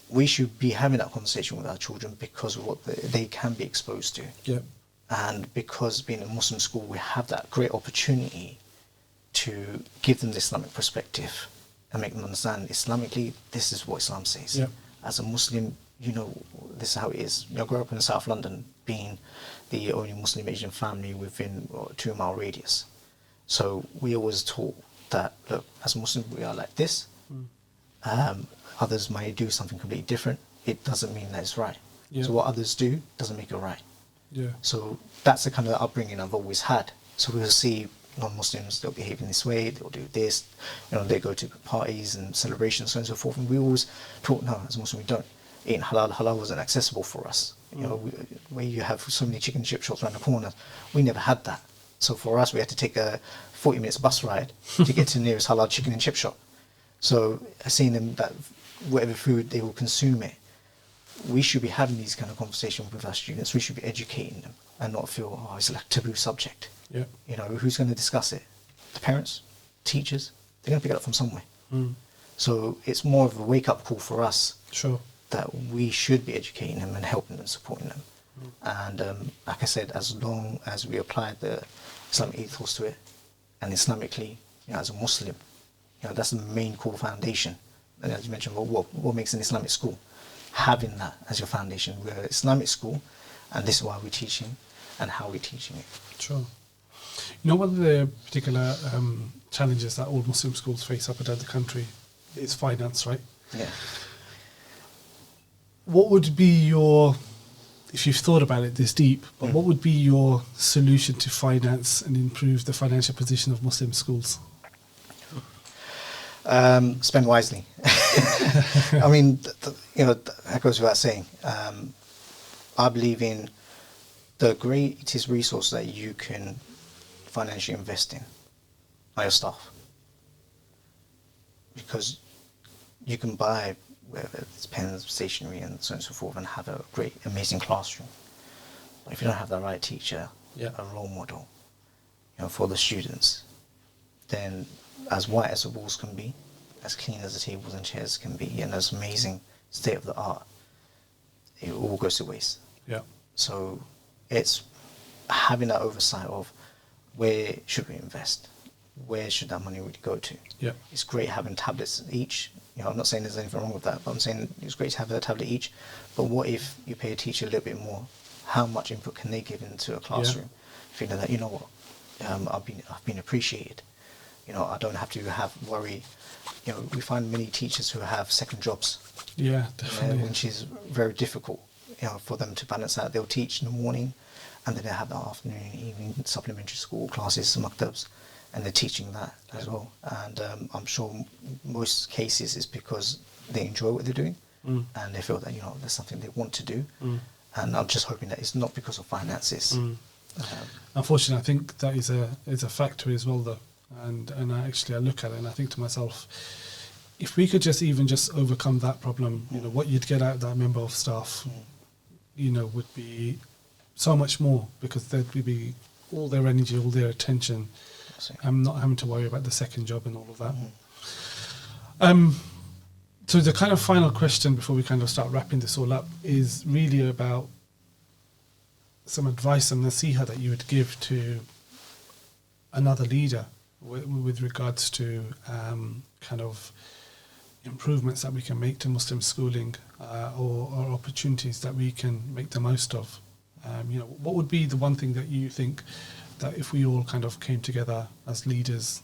we should be having that conversation with our children because of what they can be exposed to. Yeah. And because being a Muslim school, we have that great opportunity to give them the Islamic perspective and make them understand Islamically, this is what Islam says. Yeah. As a Muslim, this is how it is. I grew up in South London, being the only Muslim Asian family within a 2-mile radius. So we always taught that, look, as a Muslim, we are like this. Others might do something completely different. It doesn't mean that it's right. Yeah. So what others do doesn't make it right. Yeah. So that's the kind of upbringing I've always had. So we'll see non-Muslims, they'll behave in this way, they'll do this, they go to parties and celebrations, so on and so forth. And we always taught, no, as a Muslim, we don't. Eating halal wasn't accessible for us. Where you have so many chicken and chip shops around the corner, we never had that. So for us, we had to take a 40 minutes bus ride to get to the nearest halal chicken and chip shop. So seeing them that whatever food they will consume it, we should be having these kind of conversations with our students. We should be educating them and not feel, it's like a taboo subject. Yeah. Who's going to discuss it? The parents, teachers, they're going to pick it up from somewhere. So it's more of a wake-up call for us. Sure. That we should be educating them and helping them, supporting them. And like I said, as long as we apply the Islamic ethos to it, and Islamically, as a Muslim, that's the main core foundation. And as you mentioned, what makes an Islamic school? Having that as your foundation. We're an Islamic school, and this is why we're teaching and how we're teaching it. Sure. One of the particular challenges that all Muslim schools face up and down the country is finance, right? Yeah. What would be your, if you've thought about it this deep, but what would be your solution to finance and improve the financial position of Muslim schools? Spend wisely. I mean, that goes without saying. I believe in the greatest resource that you can financially invest in are your staff. Because you can buy whether it's pens, stationery, and so on and so forth, and have a great, amazing classroom. But if you don't have the right teacher, a role model, for the students, then as white as the walls can be, as clean as the tables and chairs can be, and as amazing state of the art, it all goes to waste. Yeah. So it's having that oversight of where should we invest, where should that money really go to. Yeah. It's great having tablets each. I'm not saying there's anything wrong with that, but I'm saying it's great to have a tablet each. But what if you pay a teacher a little bit more? How much input can they give into a classroom? Feeling that, I've been appreciated. I don't have to worry. We find many teachers who have second jobs. Yeah, definitely. Which is very difficult, for them to balance out. They'll teach in the morning, and then they have the afternoon and evening supplementary school classes, maktabs, and they're teaching that as well. And I'm sure most cases is because they enjoy what they're doing, and they feel that there's something they want to do. And I'm just hoping that it's not because of finances. Unfortunately, I think that is a factor as well, though. And I look at it and I think to myself, if we could just overcome that problem, what you'd get out of that member of staff, would be so much more, because there'd be all their energy, all their attention. I'm not having to worry about the second job and all of that. So the kind of final question before we kind of start wrapping this all up is really about some advice and nasiha that you would give to another leader with regards to kind of improvements that we can make to Muslim schooling, or opportunities that we can make the most of. What would be the one thing that you think that if we all kind of came together as leaders,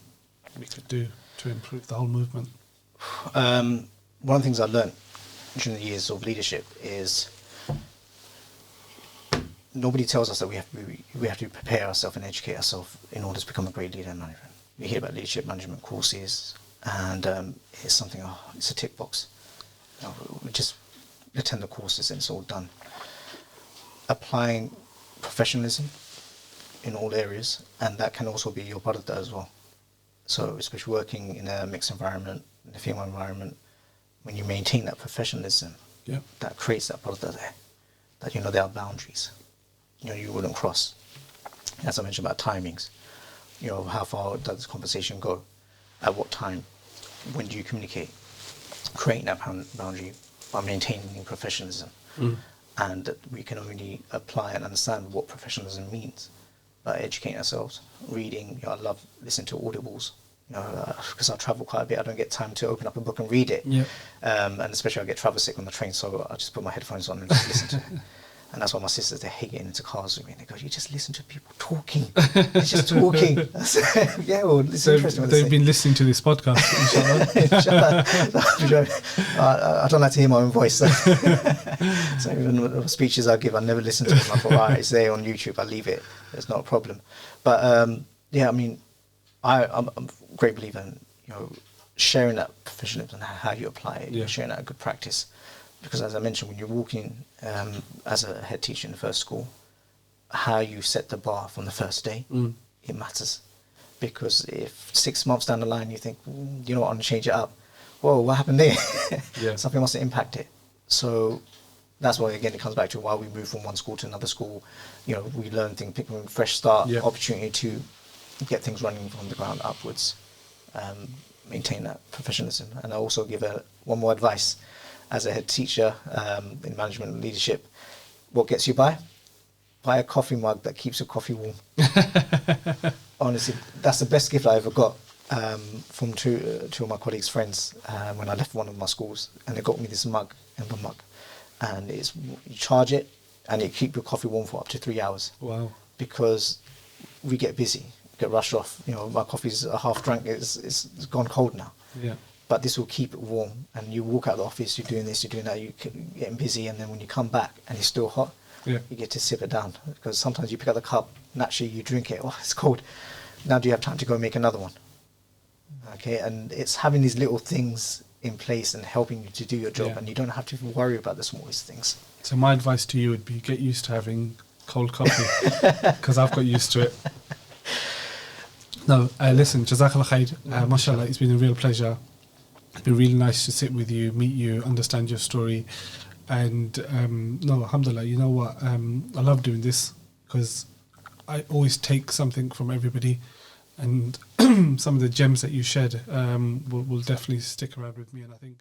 we could do to improve the whole movement? One of the things I learned during the years of leadership is nobody tells us that we have to prepare ourselves and educate ourselves in order to become a great leader in management. We hear about leadership management courses, and it's something, it's a tick box. We just attend the courses and it's all done. Applying professionalism in all areas, and that can also be your part of that as well. So especially working in a mixed environment, in a female environment, when you maintain that professionalism, that creates that part of that there are boundaries. You wouldn't cross. As I mentioned about timings, how far does this conversation go? At what time? When do you communicate? Creating that boundary by maintaining professionalism. And we can only apply and understand what professionalism means by educating ourselves, reading. I love listening to audibles. Because I travel quite a bit, I don't get time to open up a book and read it. And especially I get travel sick on the train, so I just put my headphones on and just listen to it. And that's why my sisters, they hate getting into cars with me. They go, you just listen to people talking. They're just talking. It's interesting. They've been listening to this podcast, inshallah. I don't like to hear my own voice. So even the speeches I give, I never listen to them. I thought, it's there on YouTube, I leave it. It's not a problem. But I'm a great believer in sharing that professionalism and how you apply it, sharing that good practice. Because as I mentioned, when you're walking as a head teacher in the first school, how you set the bar from the first day, it matters. Because if 6 months down the line you think, I'm going to change it up, whoa, what happened there? Something must have impacted. So that's why, again, it comes back to why we move from one school to another school. We learn things, pick a fresh start, opportunity to get things running from the ground upwards, maintain that professionalism. And I also give one more advice as a head teacher in management and leadership. What gets you by? Buy a coffee mug that keeps your coffee warm. Honestly, that's the best gift I ever got from two of my colleagues' friends when I left one of my schools, and they got me this mug, Ember mug, and you charge it and it keep your coffee warm for up to 3 hours. Wow! Because we get busy, get rushed off. My coffee's half drunk. It's gone cold now. But this will keep it warm, and you walk out of the office, you're doing this, you're doing that, you're getting busy, and then when you come back and it's still hot, you get to sip it down. Because sometimes you pick up the cup, naturally you drink it, it's cold. Now do you have time to go make another one? Okay, and it's having these little things in place and helping you to do your job, and you don't have to worry about the smallest things. So my advice to you would be get used to having cold coffee, because I've got used to it. No, listen, Jazakallah khair. MashaAllah, it's been a real pleasure It's been really nice to sit with you, meet you, understand your story. And no, alhamdulillah, you know what? I love doing this because I always take something from everybody. And some of the gems that you shared will definitely stick around with me. And I think